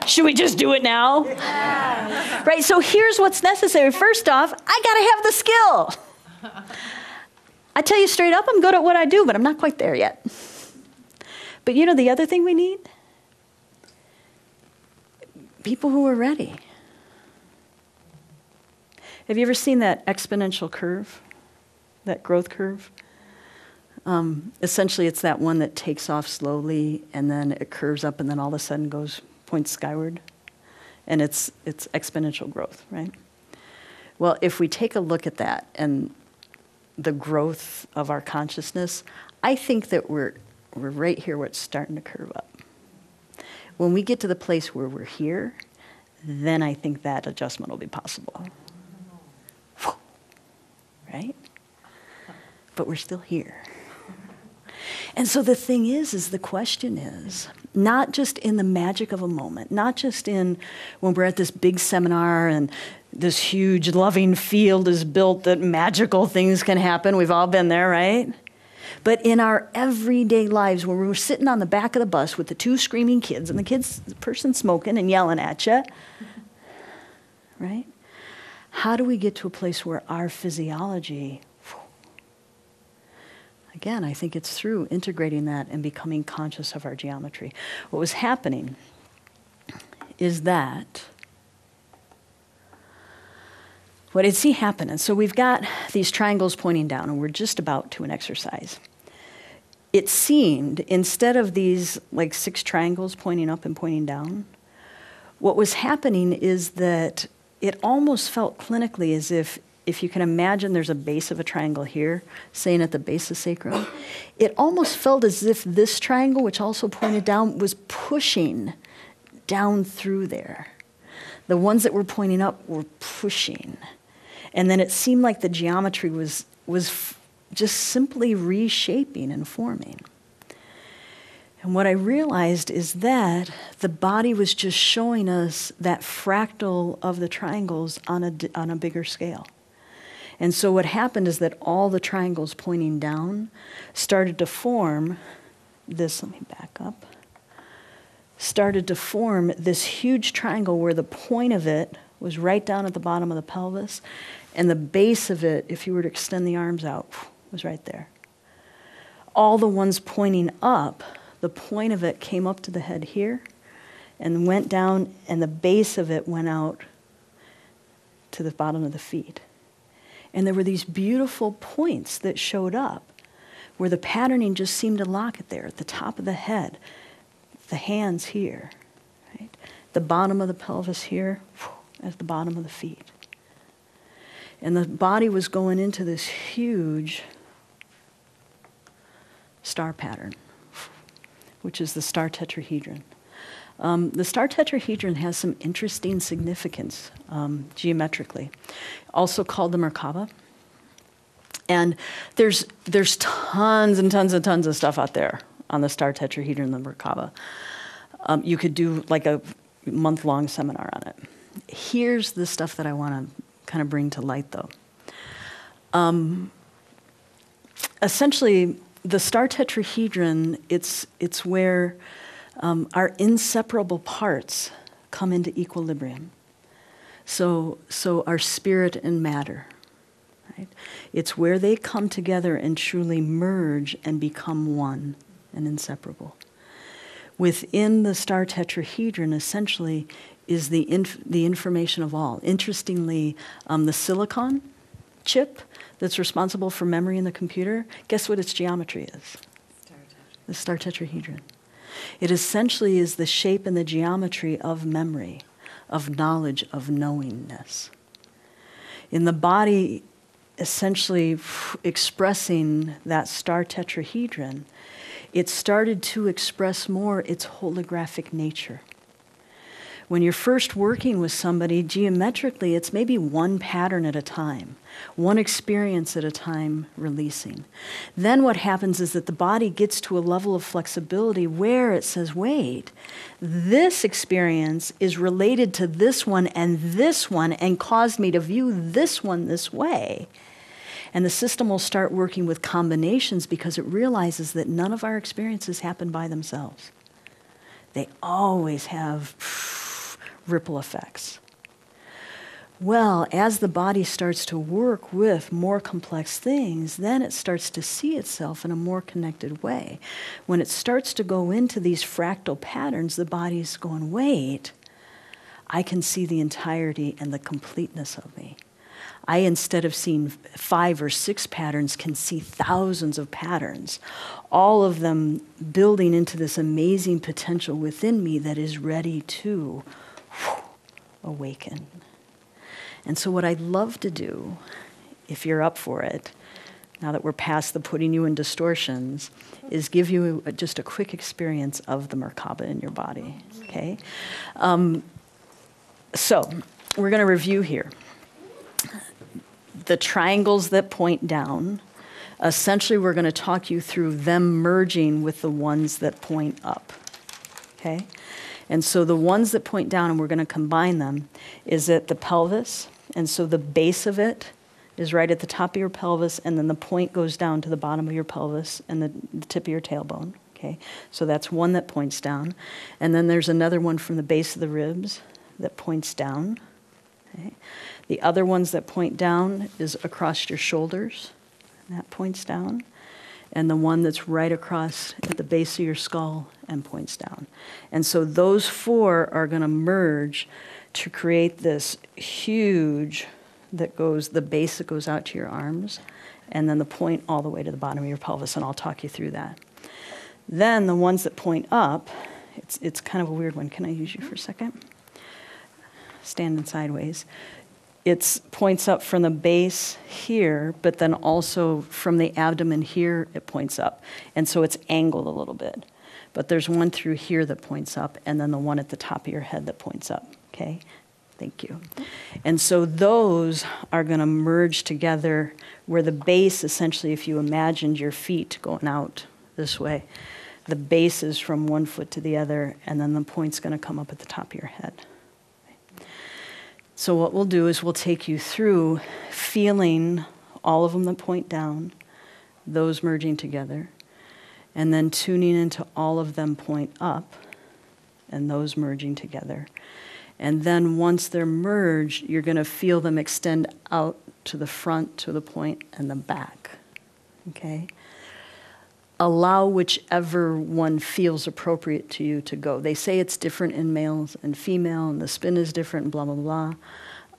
Speaker 1: Should we just do it now? Right, so here's what's necessary. First off, I gotta have the skill. I tell you straight up, I'm good at what I do, but I'm not quite there yet. But you know the other thing we need? People who are ready. Have you ever seen that exponential curve? That growth curve? Essentially, it's that one that takes off slowly, and then it curves up, and then all of a sudden points skyward. And it's exponential growth, right? Well, if we take a look at that and the growth of our consciousness, I think that we're right here where it's starting to curve up. When we get to the place where we're here, then I think that adjustment will be possible. Right? But we're still here. And so the thing is the question is, not just in the magic of a moment, not just in when we're at this big seminar and this huge loving field is built that magical things can happen. We've all been there, right? But in our everyday lives, when we're sitting on the back of the bus with the two screaming kids and the person smoking and yelling at you, right? How do we get to a place where our physiology, again, I think it's through integrating that and becoming conscious of our geometry. What was happening is that, what I'd see happen, and so we've got these triangles pointing down, and we're just about to an exercise. It seemed, instead of these like 6 triangles pointing up and pointing down, what was happening is that it almost felt clinically as if you can imagine there's a base of a triangle here, saying at the base of sacrum, it almost felt as if this triangle, which also pointed down, was pushing down through there. The ones that were pointing up were pushing. And then it seemed like the geometry was just simply reshaping and forming. And what I realized is that the body was just showing us that fractal of the triangles on a bigger scale. And so what happened is that all the triangles pointing down started to form this, let me back up, started to form this huge triangle where the point of it was right down at the bottom of the pelvis, and the base of it, if you were to extend the arms out, was right there. All the ones pointing up, the point of it came up to the head here and went down, and the base of it went out to the bottom of the feet. And there were these beautiful points that showed up where the patterning just seemed to lock it there at the top of the head, the hands here, right? The bottom of the pelvis here, at the bottom of the feet. And the body was going into this huge star pattern, which is the Star Tetrahedron. The Star Tetrahedron has some interesting significance geometrically, also called the Merkaba. And there's tons and tons and tons of stuff out there on the Star Tetrahedron and the Merkaba. You could do like a month-long seminar on it. Here's the stuff that I want to kind of bring to light, though. Essentially, the Star Tetrahedron, it's where our inseparable parts come into equilibrium. So our spirit and matter, right? It's where they come together and truly merge and become one and inseparable. Within the Star Tetrahedron, essentially, is the information of all. Interestingly, the silicon chip that's responsible for memory in the computer, guess what its geometry is? The Star Tetrahedron. It essentially is the shape and the geometry of memory, of knowledge, of knowingness. In the body, essentially expressing that Star Tetrahedron, it started to express more its holographic nature. When you're first working with somebody, geometrically, it's maybe one pattern at a time, one experience at a time releasing. Then what happens is that the body gets to a level of flexibility where it says, wait, this experience is related to this one and caused me to view this one this way. And the system will start working with combinations because it realizes that none of our experiences happen by themselves. They always have ripple effects. Well, as the body starts to work with more complex things, then it starts to see itself in a more connected way. When it starts to go into these fractal patterns, the body's going, wait, I can see the entirety and the completeness of me. I, instead of seeing 5 or 6 patterns, can see thousands of patterns, all of them building into this amazing potential within me that is ready to awaken. And so what I'd love to do, if you're up for it, now that we're past the putting you in distortions, is give you just a quick experience of the Merkaba in your body, okay? So we're going to review here. The triangles that point down, essentially we're going to talk you through them merging with the ones that point up, okay? And so the ones that point down, and we're going to combine them, is at the pelvis. And so the base of it is right at the top of your pelvis, and then the point goes down to the bottom of your pelvis and the tip of your tailbone, okay? So that's one that points down. And then there's another one from the base of the ribs that points down, okay? The other ones that point down is across your shoulders, and that points down. And the one that's right across at the base of your skull and points down. And so those 4 are going to merge to create this huge that goes, the base that goes out to your arms, and then the point all the way to the bottom of your pelvis, and I'll talk you through that. Then the ones that point up, it's kind of a weird one. Can I use you for a second? Standing sideways. It points up from the base here, but then also from the abdomen here, it points up. And so it's angled a little bit. But there's one through here that points up, and then the one at the top of your head that points up, okay? Thank you. And so those are going to merge together where the base, essentially, if you imagined your feet going out this way, the base is from one foot to the other, and then the point's going to come up at the top of your head. So what we'll do is we'll take you through feeling all of them that point down, those merging together, and then tuning into all of them point up, and those merging together. And then once they're merged, you're going to feel them extend out to the front, to the point, and the back, okay? Allow whichever one feels appropriate to you to go. They say it's different in males and female, and the spin is different, and blah, blah,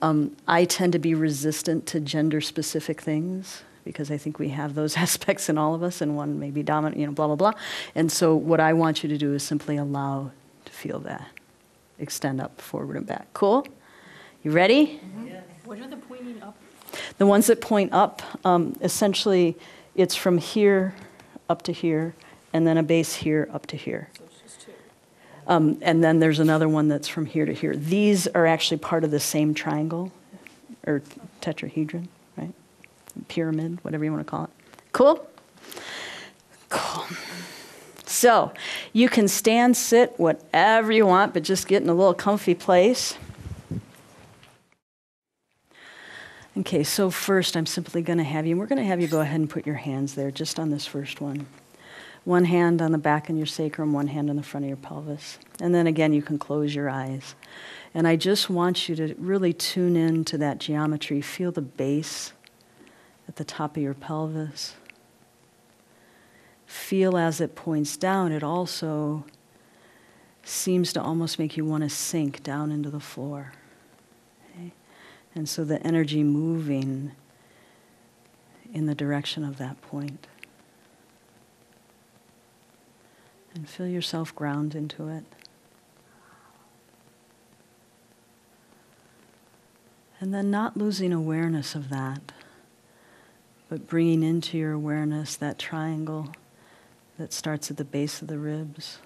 Speaker 1: blah. I tend to be resistant to gender-specific things because I think we have those aspects in all of us, and one may be dominant, blah, blah, blah. And so what I want you to do is simply allow to feel that. Extend up, forward, and back. Cool? You ready?
Speaker 2: Mm-hmm. Yeah. What are the pointing up?
Speaker 1: The ones that point up, essentially, it's from here up to here, and then a base here up to here.
Speaker 2: So it's just 2.
Speaker 1: And then there's another one that's from here to here. These are actually part of the same triangle, or tetrahedron, right? Pyramid, whatever you want to call it. Cool? Cool. So you can stand, sit, whatever you want, but just get in a little comfy place. Okay, so first I'm simply going to have you, and we're going to have you go ahead and put your hands there just on this first one. One hand on the back of your sacrum, one hand on the front of your pelvis. And then again, you can close your eyes. And I just want you to really tune in to that geometry. Feel the base at the top of your pelvis. Feel as it points down, it also seems to almost make you want to sink down into the floor. Okay? And so the energy moving in the direction of that point. And feel yourself ground into it. And then not losing awareness of that, but bringing into your awareness that triangle that starts at the base of the ribs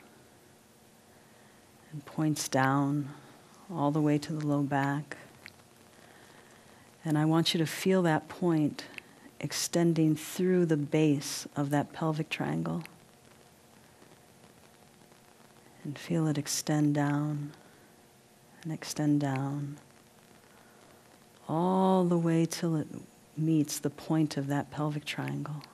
Speaker 1: and points down all the way to the low back. And I want you to feel that point extending through the base of that pelvic triangle. And feel it extend down and extend down all the way till it meets the point of that pelvic triangle.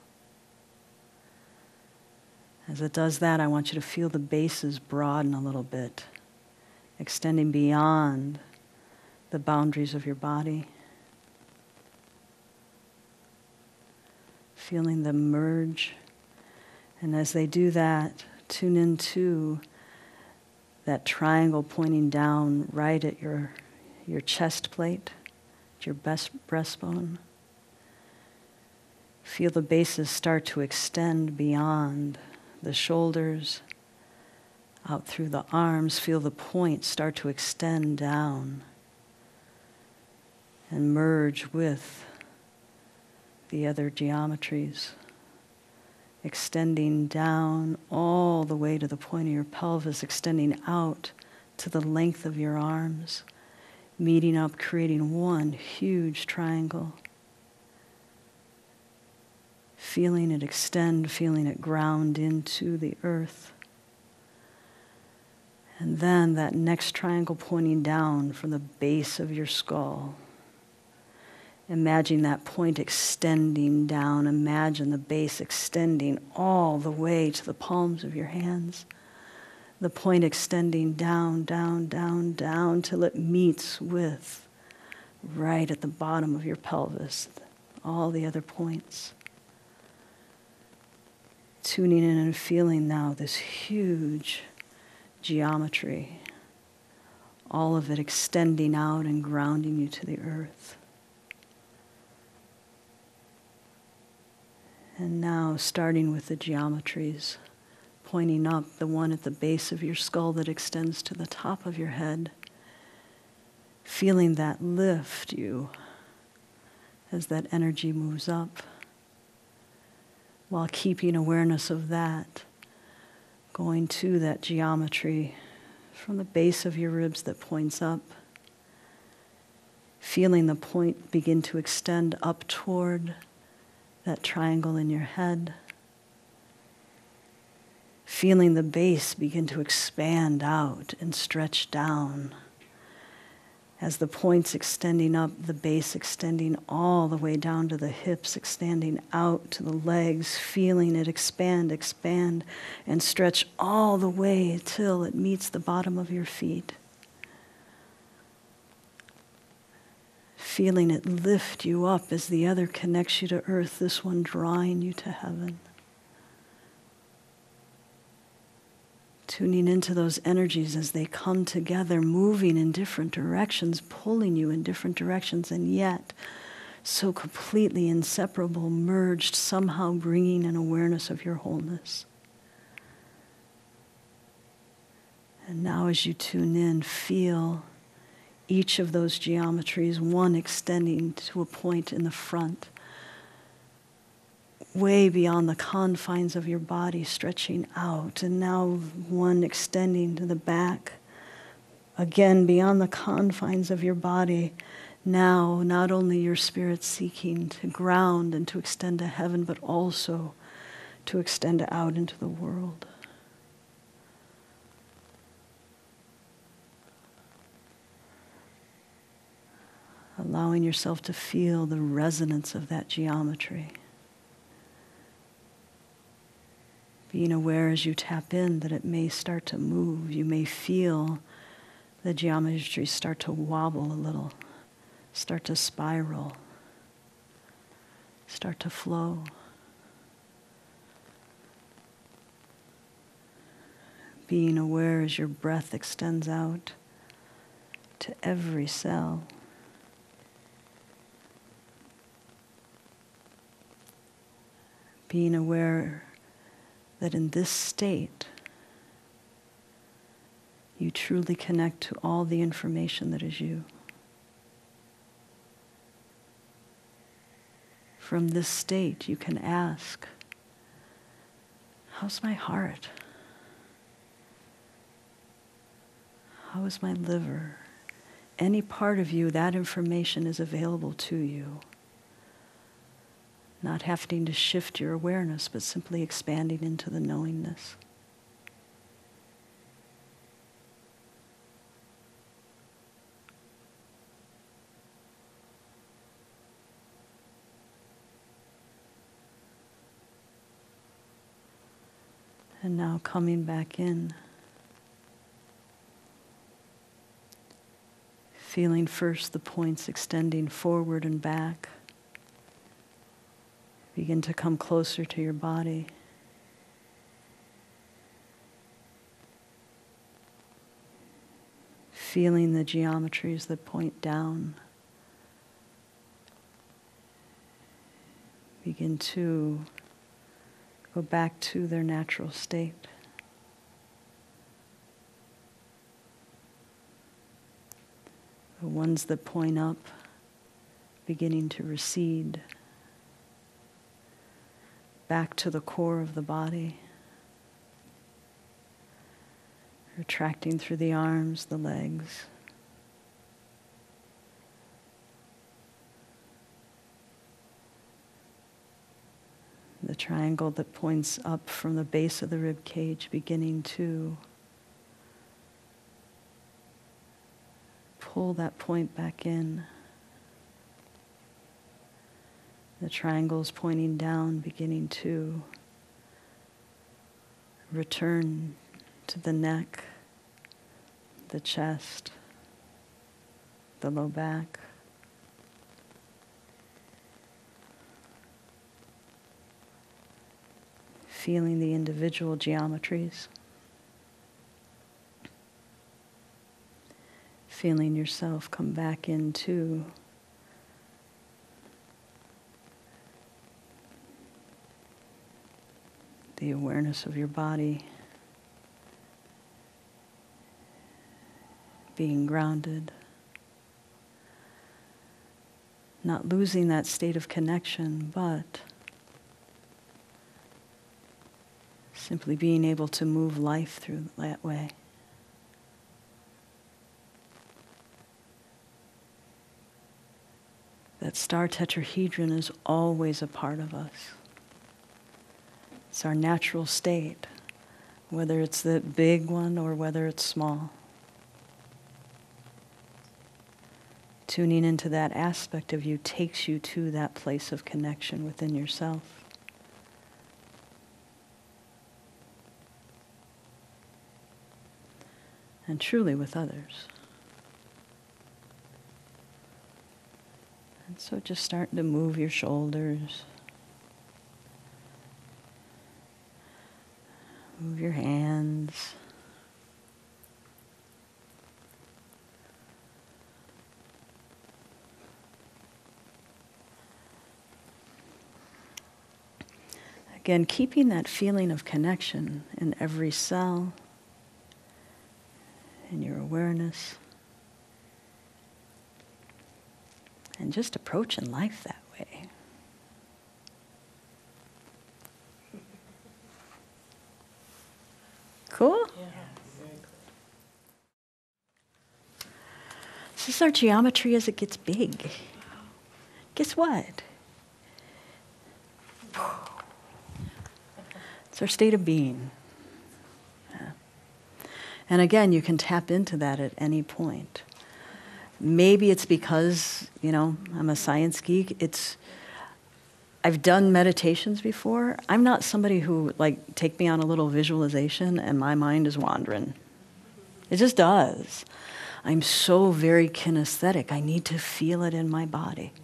Speaker 1: As it does that, I want you to feel the bases broaden a little bit extending beyond the boundaries of your body. Feeling them merge. And as they do that, tune into that triangle pointing down right at your chest plate, at your breastbone. Feel the bases start to extend beyond the shoulders, out through the arms. Feel the points start to extend down and merge with the other geometries, extending down all the way to the point of your pelvis, extending out to the length of your arms, meeting up, creating one huge triangle. Feeling it extend, feeling it ground into the earth. And then that next triangle pointing down from the base of your skull. Imagine that point extending down. Imagine the base extending all the way to the palms of your hands. The point extending down, down, down, down till it meets with right at the bottom of your pelvis, all the other points. Tuning in and feeling now this huge geometry, all of it extending out and grounding you to the earth. And now starting with the geometries, pointing up, the one at the base of your skull that extends to the top of your head, feeling that lift you as that energy moves up, while keeping awareness of that, going to that geometry from the base of your ribs that points up, feeling the point begin to extend up toward that triangle in your head, feeling the base begin to expand out and stretch down as the points extending up, the base extending all the way down to the hips, extending out to the legs, feeling it expand, and stretch all the way till it meets the bottom of your feet. Feeling it lift you up as the other connects you to earth, this one drawing you to heaven. Tuning into those energies as they come together, moving in different directions, pulling you in different directions, and yet so completely inseparable, merged, somehow bringing an awareness of your wholeness. And now as you tune in, feel each of those geometries, one extending to a point in the front, way beyond the confines of your body, stretching out, and now one extending to the back, again beyond the confines of your body. Now not only your spirit seeking to ground and to extend to heaven, but also to extend out into the world. Allowing yourself to feel the resonance of that geometry. Being aware as you tap in that it may start to move. You may feel the geometry start to wobble a little, start to spiral, start to flow. Being aware as your breath extends out to every cell. Being aware that in this state, you truly connect to all the information that is you. From this state, you can ask, how's my heart? How is my liver? Any part of you, that information is available to you. Not having to shift your awareness, but simply expanding into the knowingness. And now coming back in. Feeling first the points extending forward and back. Begin to come closer to your body. Feeling the geometries that point down. Begin to go back to their natural state. The ones that point up, beginning to recede back to the core of the body, retracting through the arms, the legs. The triangle that points up from the base of the rib cage, beginning to pull that point back in. The triangles pointing down, beginning to return to the neck, the chest, the low back. Feeling the individual geometries. Feeling yourself come back into the awareness of your body, being grounded, not losing that state of connection, but simply being able to move life through that way. That star tetrahedron is always a part of us. It's our natural state, whether it's the big one or whether it's small. Tuning into that aspect of you takes you to that place of connection within yourself. And truly with others. And so just starting to move your shoulders. Move your hands. Again, keeping that feeling of connection in every cell, in your awareness. And just approaching life that way. Cool?
Speaker 2: Yeah.
Speaker 1: This is our geometry as it gets big. Guess what? It's our state of being. Yeah. And again, you can tap into that at any point. Maybe it's because, I'm a science geek. I've done meditations before. I'm not somebody who, take me on a little visualization and my mind is wandering. It just does. I'm so very kinesthetic. I need to feel it in my body.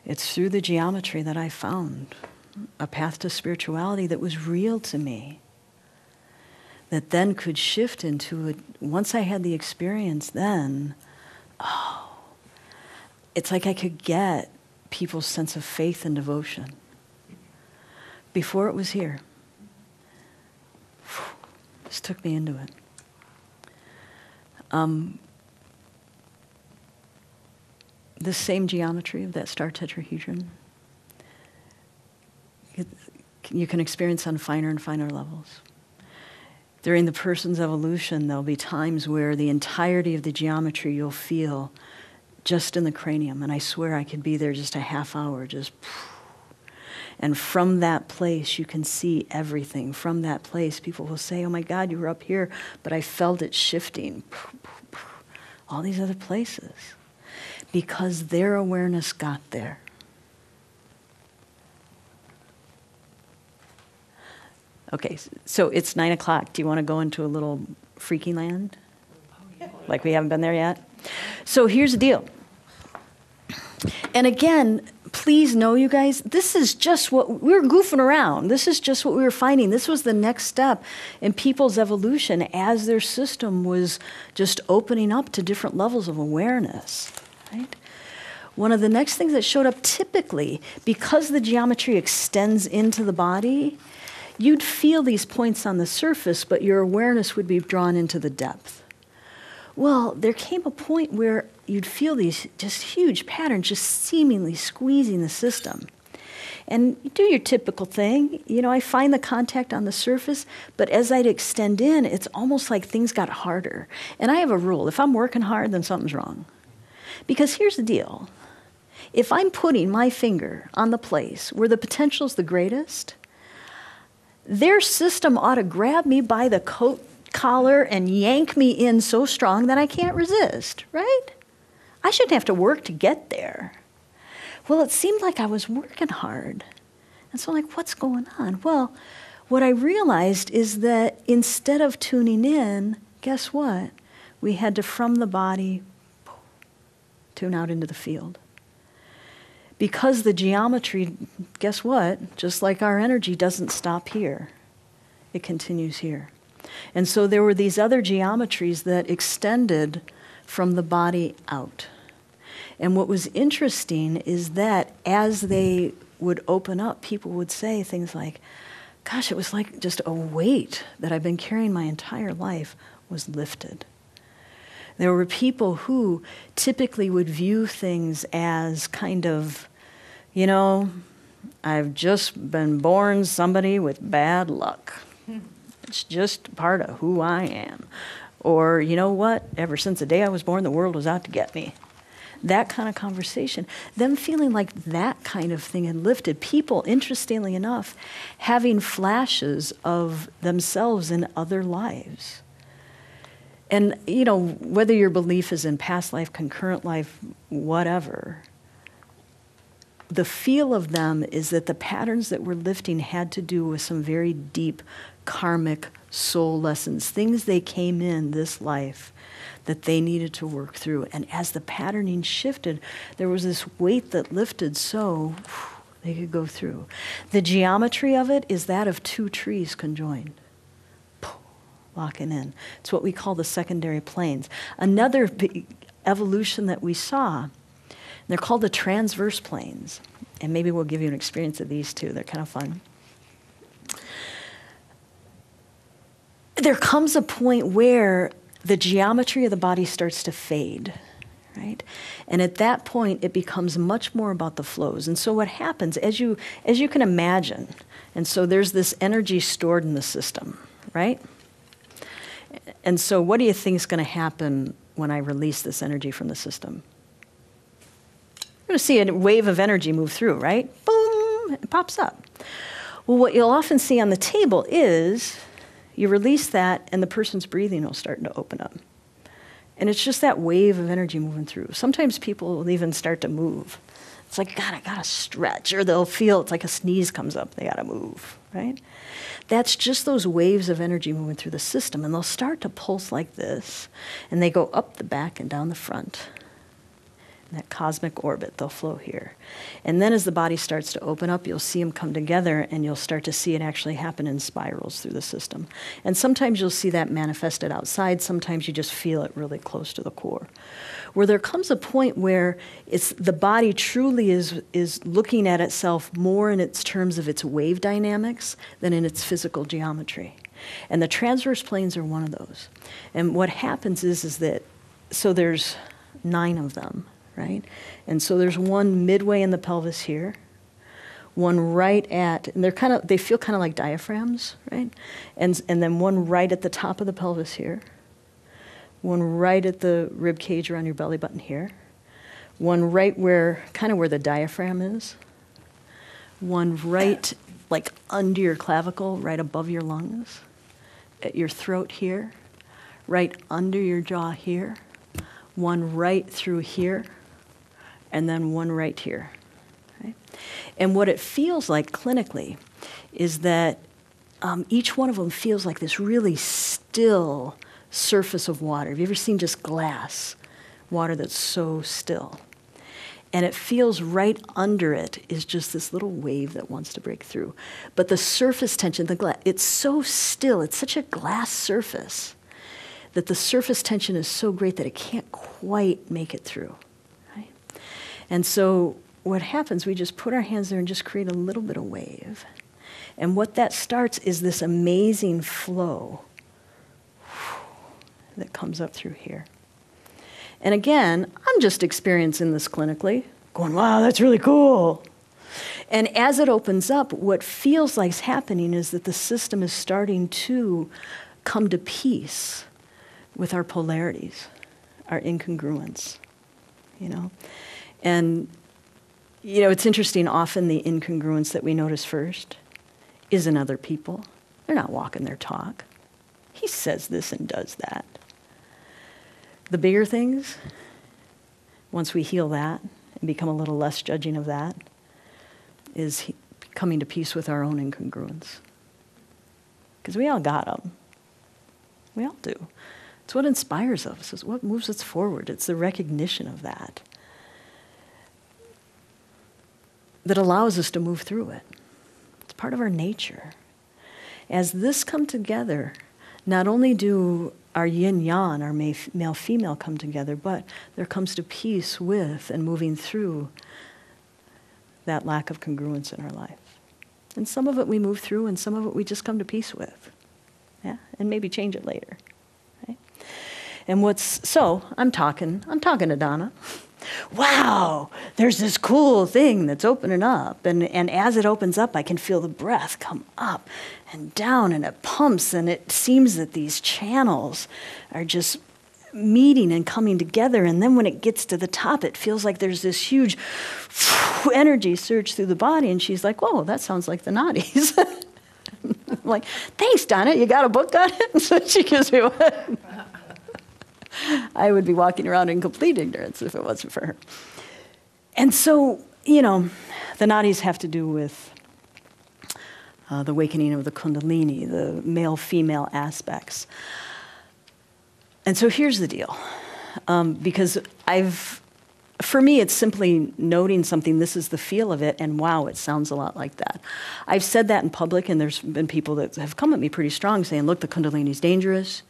Speaker 1: It's through the geometry that I found a path to spirituality that was real to me. That then could shift into once I had the experience then, it's like I could get people's sense of faith and devotion. Before it was here. Just took me into it. The same geometry of that star tetrahedron, you can experience on finer and finer levels. During the person's evolution, there'll be times where the entirety of the geometry you'll feel just in the cranium. And I swear I could be there just a half hour, and from that place, you can see everything. From that place, people will say, oh my God, you were up here, but I felt it shifting. All these other places. Because their awareness got there. Okay, so it's 9:00. Do you want to go into a little freaky land? Like we haven't been there yet? So here's the deal. And again, please know, you guys, this is just what we were goofing around. This is just what we were finding. This was the next step in people's evolution as their system was just opening up to different levels of awareness, right? One of the next things that showed up typically, because the geometry extends into the body, you'd feel these points on the surface, but your awareness would be drawn into the depth. Well, there came a point where you'd feel these just huge patterns just seemingly squeezing the system. And you do your typical thing. You know, I find the contact on the surface, but as I'd extend in, it's almost like things got harder. And I have a rule. If I'm working hard, then something's wrong. Because here's the deal. If I'm putting my finger on the place where the potential's the greatest, their system ought to grab me by the coat collar and yank me in so strong that I can't resist, right? I shouldn't have to work to get there. Well, it seemed like I was working hard. And so I'm like, what's going on? Well, what I realized is that instead of tuning in, guess what? We had to, from the body, tune out into the field. Because the geometry, guess what? Just like our energy doesn't stop here. It continues here. And so there were these other geometries that extended from the body out. And what was interesting is that as they would open up, people would say things like, gosh, it was like just a weight that I've been carrying my entire life was lifted. There were people who typically would view things as kind of, you know, I've just been born somebody with bad luck. It's just part of who I am. Or, you know what, ever since the day I was born, the world was out to get me. That kind of conversation. Them feeling like that kind of thing had lifted. People, interestingly enough, having flashes of themselves in other lives. And, you know, whether your belief is in past life, concurrent life, whatever, the feel of them is that the patterns that we're lifting had to do with some very deep karmic soul lessons, things they came in this life that they needed to work through. And as the patterning shifted, there was this weight that lifted so they could go through. The geometry of it is that of two trees conjoined, locking in. It's what we call the secondary planes. Another big evolution that we saw, they're called the transverse planes. And maybe we'll give you an experience of these two. They're kind of fun. There comes a point where the geometry of the body starts to fade, right? And at that point, it becomes much more about the flows. And so what happens, as you can imagine, and so there's this energy stored in the system, right? And so what do you think is going to happen when I release this energy from the system? You're going to see a wave of energy move through, right? Boom, it pops up. Well, what you'll often see on the table is you release that, and the person's breathing will start to open up. And it's just that wave of energy moving through. Sometimes people will even start to move. It's like, God, I gotta stretch. Or they'll feel it's like a sneeze comes up, they gotta move, right? That's just those waves of energy moving through the system. And they'll start to pulse like this. And they go up the back and down the front. In that cosmic orbit, they'll flow here. And then as the body starts to open up, you'll see them come together, and you'll start to see it actually happen in spirals through the system. And sometimes you'll see that manifested outside. Sometimes you just feel it really close to the core. Where there comes a point where it's the body truly is looking at itself more in its terms of its wave dynamics than in its physical geometry. And the transverse planes are one of those. And what happens is that, so there's 9 of them. Right? And so there's one midway in the pelvis here, one right at, and they feel kind of like diaphragms, right? And then one right at the top of the pelvis here, one right at the rib cage around your belly button here, one right where the diaphragm is, one right like under your clavicle, right above your lungs, at your throat here, right under your jaw here, one right through here, and then one right here. Right? And what it feels like clinically is that each one of them feels like this really still surface of water. Have you ever seen just glass water that's so still. And it feels right under it is just this little wave that wants to break through. But the surface tension, it's so still, it's such a glass surface that the surface tension is so great that it can't quite make it through. Right? And so what happens, we just put our hands there and just create a little bit of wave. And what that starts is this amazing flow that comes up through here. And again, I'm just experiencing this clinically, going, wow, that's really cool. And as it opens up, what feels like is happening is that the system is starting to come to peace with our polarities, our incongruence, you know? And, you know, it's interesting, often the incongruence that we notice first is in other people. They're not walking their talk. He says this and does that. The bigger things, once we heal that and become a little less judging of that, is coming to peace with our own incongruence. Because we all got them. We all do. It's what inspires us. It's what moves us forward. It's the recognition of that that allows us to move through it. It's part of our nature. As this come together, not only do our yin-yang, our male-female come together, but there comes to peace with and moving through that lack of congruence in our life. And some of it we move through, and some of it we just come to peace with. Yeah, and maybe change it later. Right? And I'm talking to Donna. Wow, there's this cool thing that's opening up. And as it opens up, I can feel the breath come up and down, and it pumps, and it seems that these channels are just meeting and coming together. And then when it gets to the top, it feels like there's this huge energy surge through the body. And she's like, whoa, that sounds like the nadis. I'm like, thanks, Donna, you got a book on it? So she gives me one. I would be walking around in complete ignorance if it wasn't for her. And so, you know, the nadis have to do with the awakening of the kundalini, the male-female aspects. And so here's the deal. Because for me, it's simply noting something, this is the feel of it, and wow, it sounds a lot like that. I've said that in public, and there's been people that have come at me pretty strong saying, look, the kundalini's dangerous.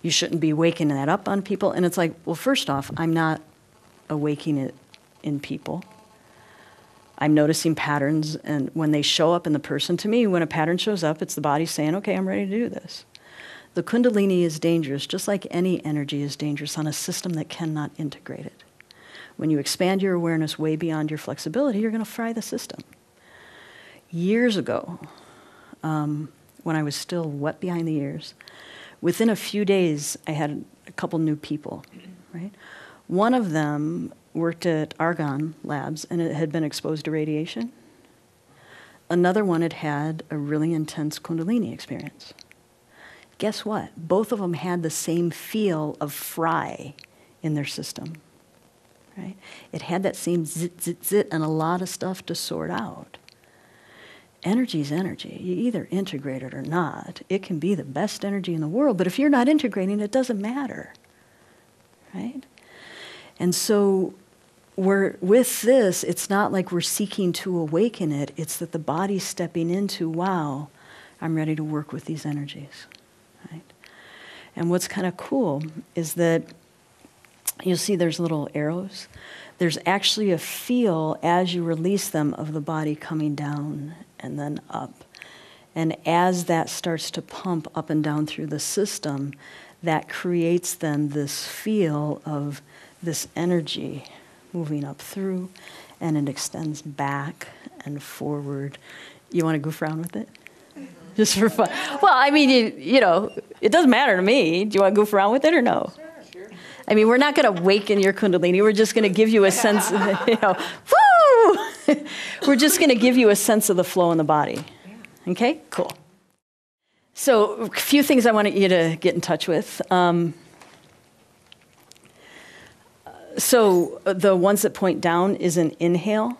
Speaker 1: You shouldn't be waking that up on people. And it's like, well, first off, I'm not awakening it in people. I'm noticing patterns, and when they show up in the person, to me, when a pattern shows up, it's the body saying, okay, I'm ready to do this. The kundalini is dangerous, just like any energy is dangerous on a system that cannot integrate it. When you expand your awareness way beyond your flexibility, you're going to fry the system. Years ago, when I was still wet behind the ears, within a few days, I had a couple new people, right? One of them worked at Argonne Labs, and it had been exposed to radiation. Another one had had a really intense kundalini experience. Guess what? Both of them had the same feel of fry in their system, right? It had that same zit, zit, zit, and a lot of stuff to sort out. Energy is energy. You either integrate it or not. It can be the best energy in the world, but if you're not integrating it, doesn't matter, right? And so with this, it's not like we're seeking to awaken it. It's that the body's stepping into, wow, I'm ready to work with these energies, right? And what's kind of cool is that you'll see there's little arrows. There's actually a feel as you release them of the body coming down and then up. And as that starts to pump up and down through the system, that creates then this feel of this energy moving up through, and it extends back and forward. You want to goof around with it? Just for fun. Well, I mean, you know, it doesn't matter to me. Do you want to goof around with it or no? Sure. I mean, we're not going to awaken your kundalini. We're just going to give you a sense of, you know, woo! We're just going to give you a sense of the flow in the body. Okay? Cool. So a few things I want you to get in touch with. So the ones that point down is an inhale,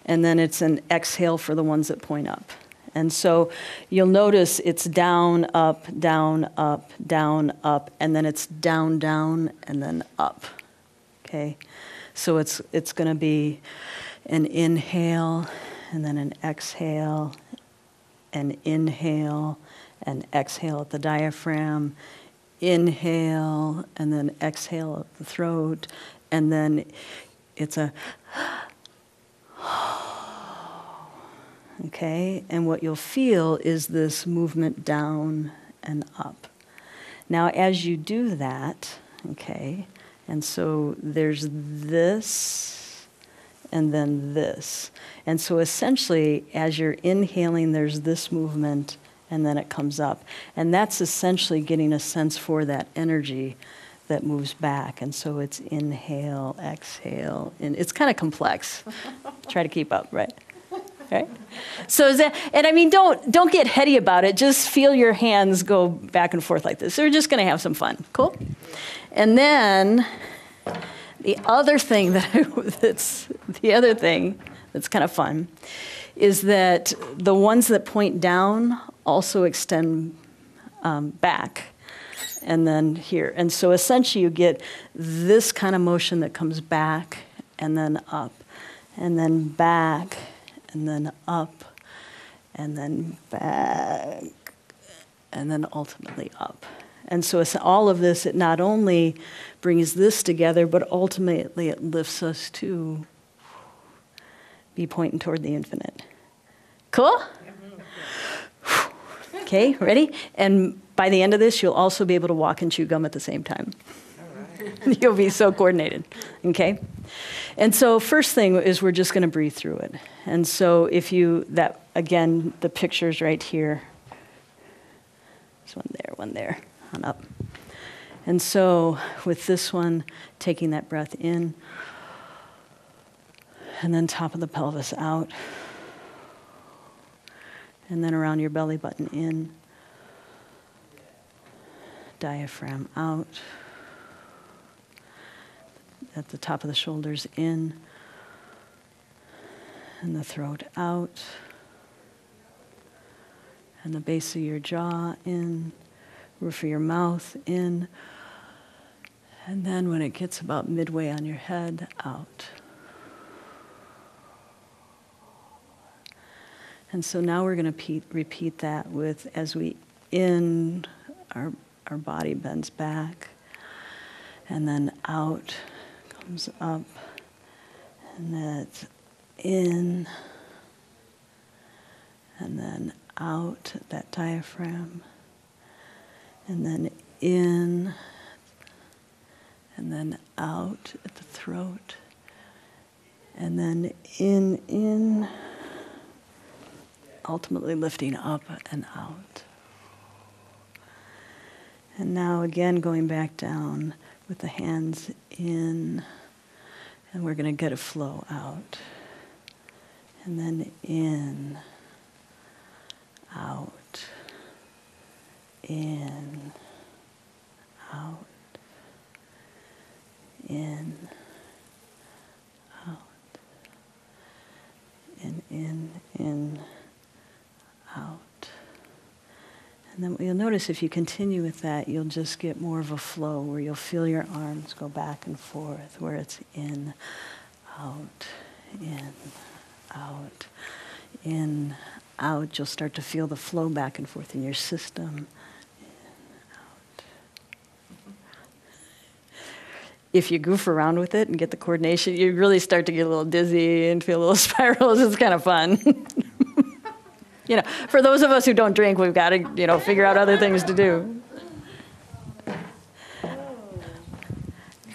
Speaker 1: and then it's an exhale for the ones that point up. And so you'll notice it's down, up, down, up, down, up, and then it's down, down, and then up. Okay? So it's going to be an inhale, and then an exhale, an inhale, and exhale at the diaphragm, inhale, and then exhale at the throat, and then it's a okay, and what you'll feel is this movement down and up. Now, as you do that, okay, and so there's this and then this. And so essentially, as you're inhaling, there's this movement, and then it comes up. And that's essentially getting a sense for that energy that moves back. And so it's inhale, exhale, and it's kind of complex. Try to keep up, right? Right? So is that, and I mean, don't get heady about it. Just feel your hands go back and forth like this. So we're just going to have some fun. Cool? And then the other thing that's kind of fun is that the ones that point down also extend back and then here. And so essentially you get this kind of motion that comes back and then up and then back and then up and then back and then ultimately up. And so it's all of this, it not only brings this together, but ultimately it lifts us to be pointing toward the infinite. Cool? Okay, ready? And by the end of this, you'll also be able to walk and chew gum at the same time. Right. You'll be so coordinated, okay? And so first thing is we're just going to breathe through it. And so if you, that again, the picture's right here. There's one there, on up. And so with this one, taking that breath in, and then top of the pelvis out, and then around your belly button in, diaphragm out, at the top of the shoulders in, and the throat out, and the base of your jaw in, roof of your mouth in, and then when it gets about midway on your head, out. And so now we're going to repeat that with, as we in, our body bends back, and then out, comes up, and that's in, and then out at that diaphragm, and then in, and then out at the throat, and then in, ultimately lifting up and out. And now again going back down with the hands in, and we're going to get a flow out. And then in, out, in, out, in, out, and in, out. And then what you'll notice, if you continue with that, you'll just get more of a flow where you'll feel your arms go back and forth, where it's in, out, in, out, in, out. You'll start to feel the flow back and forth in your system. In, out. If you goof around with it and get the coordination, you really start to get a little dizzy and feel a little spirals. It's kind of fun. You know, for those of us who don't drink, we've got to, figure out other things to do.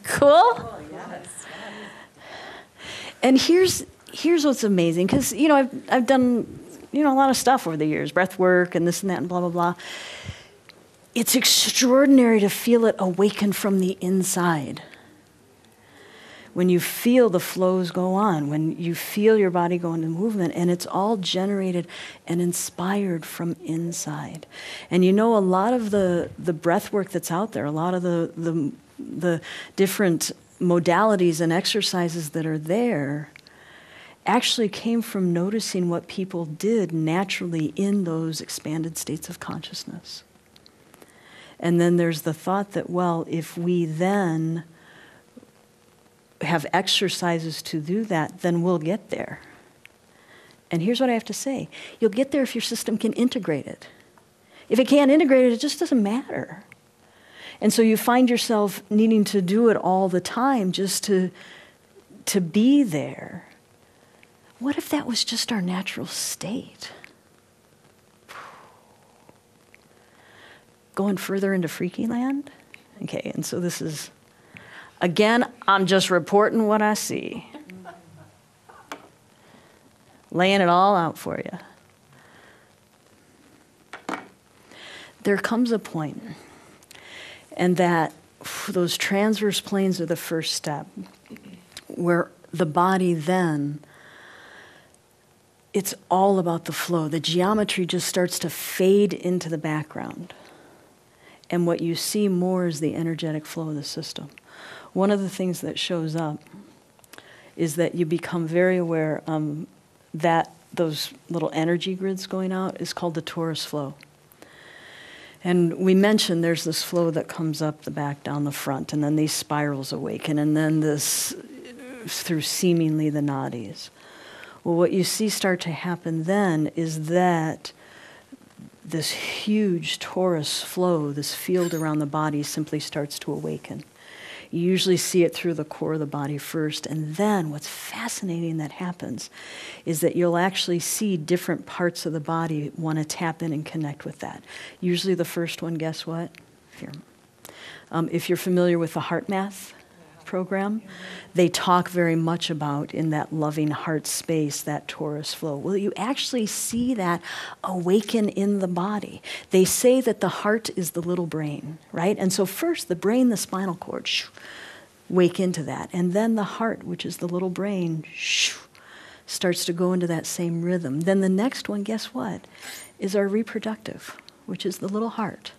Speaker 1: Cool?
Speaker 2: Oh, yes.
Speaker 1: And here's what's amazing, because, I've done, a lot of stuff over the years, breath work and this and that and blah, blah, blah. It's extraordinary to feel it awaken from the inside. When you feel the flows go on, when you feel your body go into movement, and it's all generated and inspired from inside. And a lot of the breath work that's out there, a lot of the different modalities and exercises that are there actually came from noticing what people did naturally in those expanded states of consciousness. And then there's the thought that, well, if we then have exercises to do that, then we'll get there. And here's what I have to say. You'll get there if your system can integrate it. If it can't integrate it, it just doesn't matter. And so you find yourself needing to do it all the time just to be there. What if that was just our natural state? Going further into freaky land? Okay, and so this is, again, I'm just reporting what I see. Laying it all out for you. There comes a point, and that those transverse planes are the first step, where the body then, it's all about the flow. The geometry just starts to fade into the background. And what you see more is the energetic flow of the system. One of the things that shows up is that you become very aware that those little energy grids going out is called the Torus Flow. And we mentioned there's this flow that comes up the back, down the front, and then these spirals awaken, and then this through seemingly the nadis. Well, what you see start to happen then is that this huge torus flow, this field around the body, simply starts to awaken. You usually see it through the core of the body first, and then what's fascinating that happens is that you'll actually see different parts of the body want to tap in and connect with that. Usually the first one, guess what? Here. If you're familiar with the heart math program, they talk very much about in that loving heart space, that torus flow. Well, you actually see that awaken in the body. They say that the heart is the little brain, right? And so first the brain, the spinal cord, wake into that. And then the heart, which is the little brain, starts to go into that same rhythm. Then the next one, guess what? Is our reproductive, which is the little heart.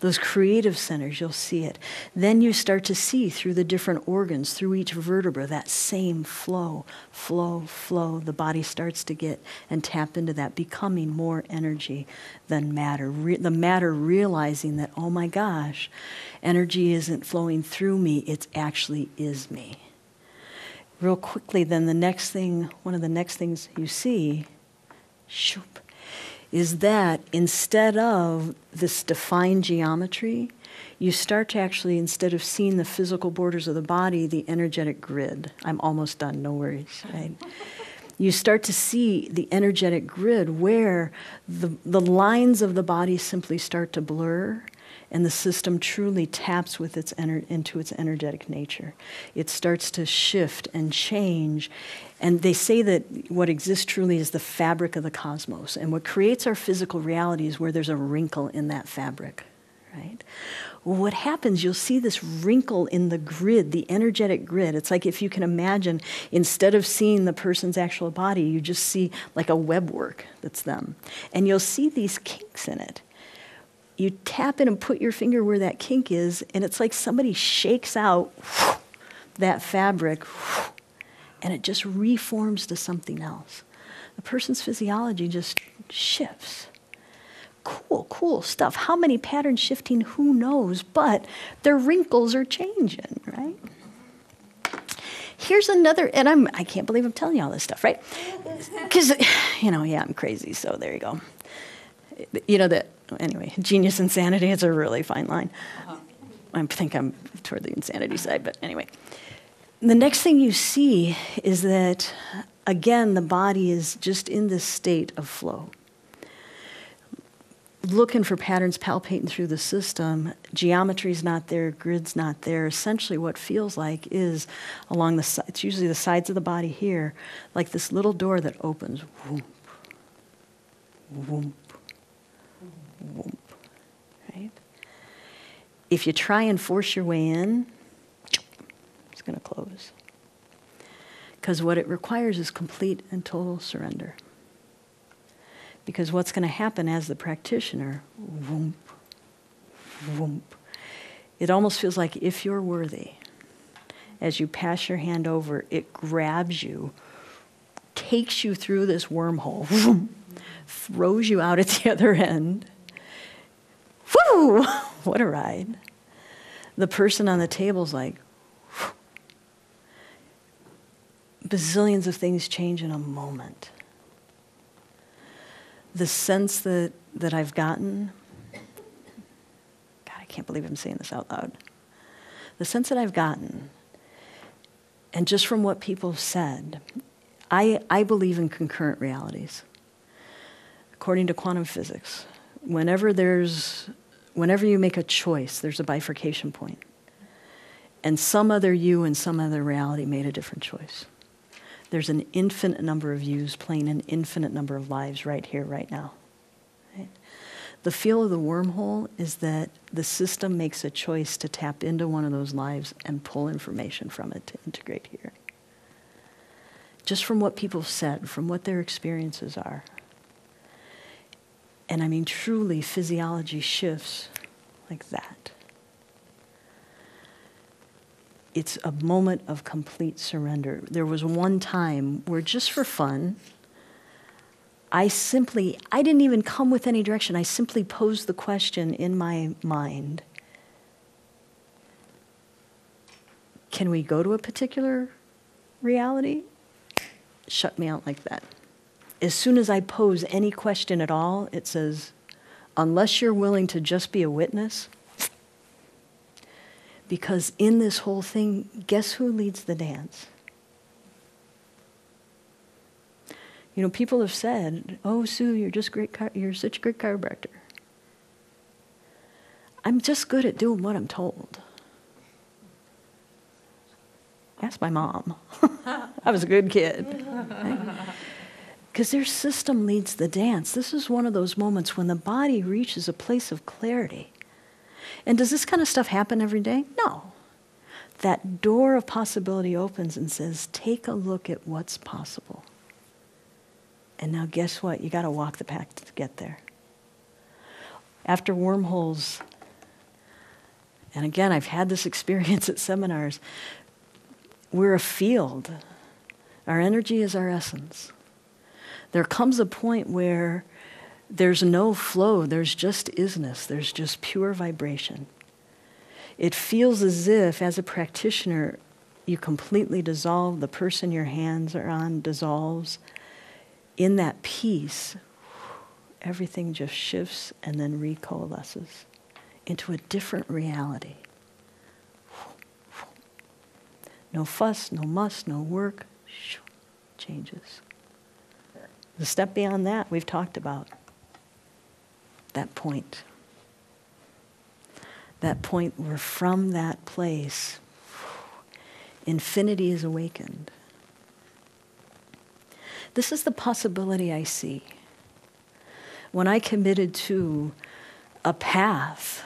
Speaker 1: Those creative centers, you'll see it. Then you start to see through the different organs, through each vertebra, that same flow. The body starts to get and tap into that, becoming more energy than matter. The matter realizing that, oh my gosh, energy isn't flowing through me, it actually is me. Real quickly, then the next thing, one of the next things you see, is that instead of this defined geometry, you start to actually, instead of seeing the physical borders of the body, the energetic grid. I'm almost done, no worries, right? You start to see the energetic grid where the lines of the body simply start to blur, and the system truly taps with into its energetic nature. It starts to shift and change. And they say that what exists truly is the fabric of the cosmos. And what creates our physical reality is where there's a wrinkle in that fabric, right? Well, what happens, you'll see this wrinkle in the grid, the energetic grid. It's like if you can imagine, instead of seeing the person's actual body, you just see like a webwork that's them. And you'll see these kinks in it. You tap in and put your finger where that kink is, and it's like somebody shakes out that fabric, and it just reforms to something else. The person's physiology just shifts. Cool stuff. How many patterns shifting, who knows, but their wrinkles are changing, right? Here's another, and I can't believe I'm telling you all this stuff, right? Because, I'm crazy, so there you go. Anyway, genius insanity is a really fine line. I think I'm toward the insanity side, but anyway. The next thing you see is that, again, the body is just in this state of flow. Looking for patterns palpating through the system, geometry's not there, grid's not there. Essentially what feels like is along the sides, it's usually the sides of the body here, like this little door that opens. Whoop, whoop, whoop, right? If you try and force your way in, it's going to close. Because what it requires is complete and total surrender. Because what's going to happen as the practitioner, whoop, whoop, it almost feels like if you're worthy, as you pass your hand over, it grabs you, takes you through this wormhole, vroom, throws you out at the other end. Woo! What a ride. The person on the table's like, whew. Bazillions of things change in a moment. The sense that I've gotten, God, I can't believe I'm saying this out loud. The sense that I've gotten, and just from what people have said, I believe in concurrent realities. According to quantum physics, whenever you make a choice, there's a bifurcation point. And some other you and some other reality made a different choice. There's an infinite number of yous playing an infinite number of lives right here, right now. Right? The feel of the wormhole is that the system makes a choice to tap into one of those lives and pull information from it to integrate here. Just from what people said, from what their experiences are. And I mean, truly, physiology shifts like that. It's a moment of complete surrender. There was one time where, just for fun, I didn't even come with any direction. I simply posed the question in my mind, can we go to a particular reality? Shut me out like that. As soon as I pose any question at all, it says, unless you're willing to just be a witness, because in this whole thing, guess who leads the dance? You know, people have said, oh, Sue, you're such a great chiropractor. I'm just good at doing what I'm told. Ask my mom. I was a good kid. Because their system leads the dance. This is one of those moments when the body reaches a place of clarity. And does this kind of stuff happen every day? No. That door of possibility opens and says, take a look at what's possible. And now guess what? You got to walk the path to get there. After wormholes, and again, I've had this experience at seminars, we're a field. Our energy is our essence. There comes a point where there's no flow, there's just isness, there's just pure vibration. It feels as if, as a practitioner, you completely dissolve, the person your hands are on dissolves. In that peace, everything just shifts and then recoalesces into a different reality. No fuss, no muss, no work, changes. The step beyond that we've talked about. That point. That point where from that place, infinity is awakened. This is the possibility I see. When I committed to a path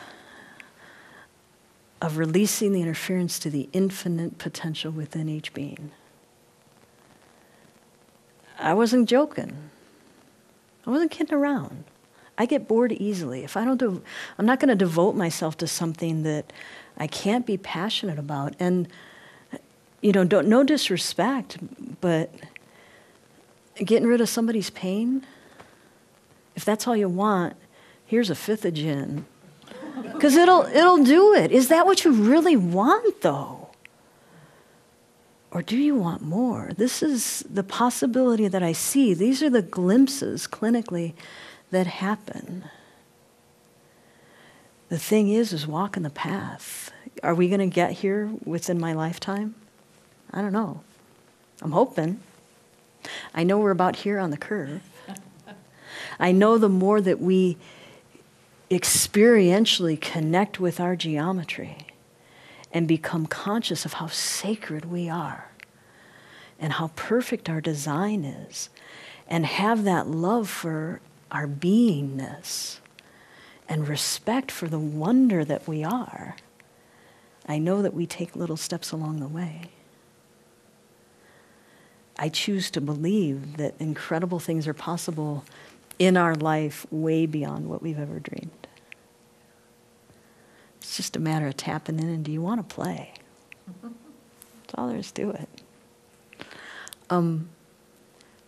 Speaker 1: of releasing the interference to the infinite potential within each being. I wasn't joking. I wasn't kidding around. I get bored easily. If I don't do, I'm not going to devote myself to something that I can't be passionate about. And, you know, no disrespect, but getting rid of somebody's pain, if that's all you want, here's a fifth of gin. Because it'll do it. Is that what you really want, though? Or do you want more? This is the possibility that I see. These are the glimpses, clinically, that happen. The thing is walking the path. Are we going to get here within my lifetime? I don't know. I'm hoping. I know we're about here on the curve. I know the more that we experientially connect with our geometry and become conscious of how sacred we are and how perfect our design is, and have that love for our beingness and respect for the wonder that we are, I know that we take little steps along the way. I choose to believe that incredible things are possible in our life way beyond what we've ever dreamed. It's just a matter of tapping in, and do you want to play? That's all there is to it.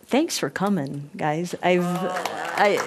Speaker 1: thanks for coming, guys. I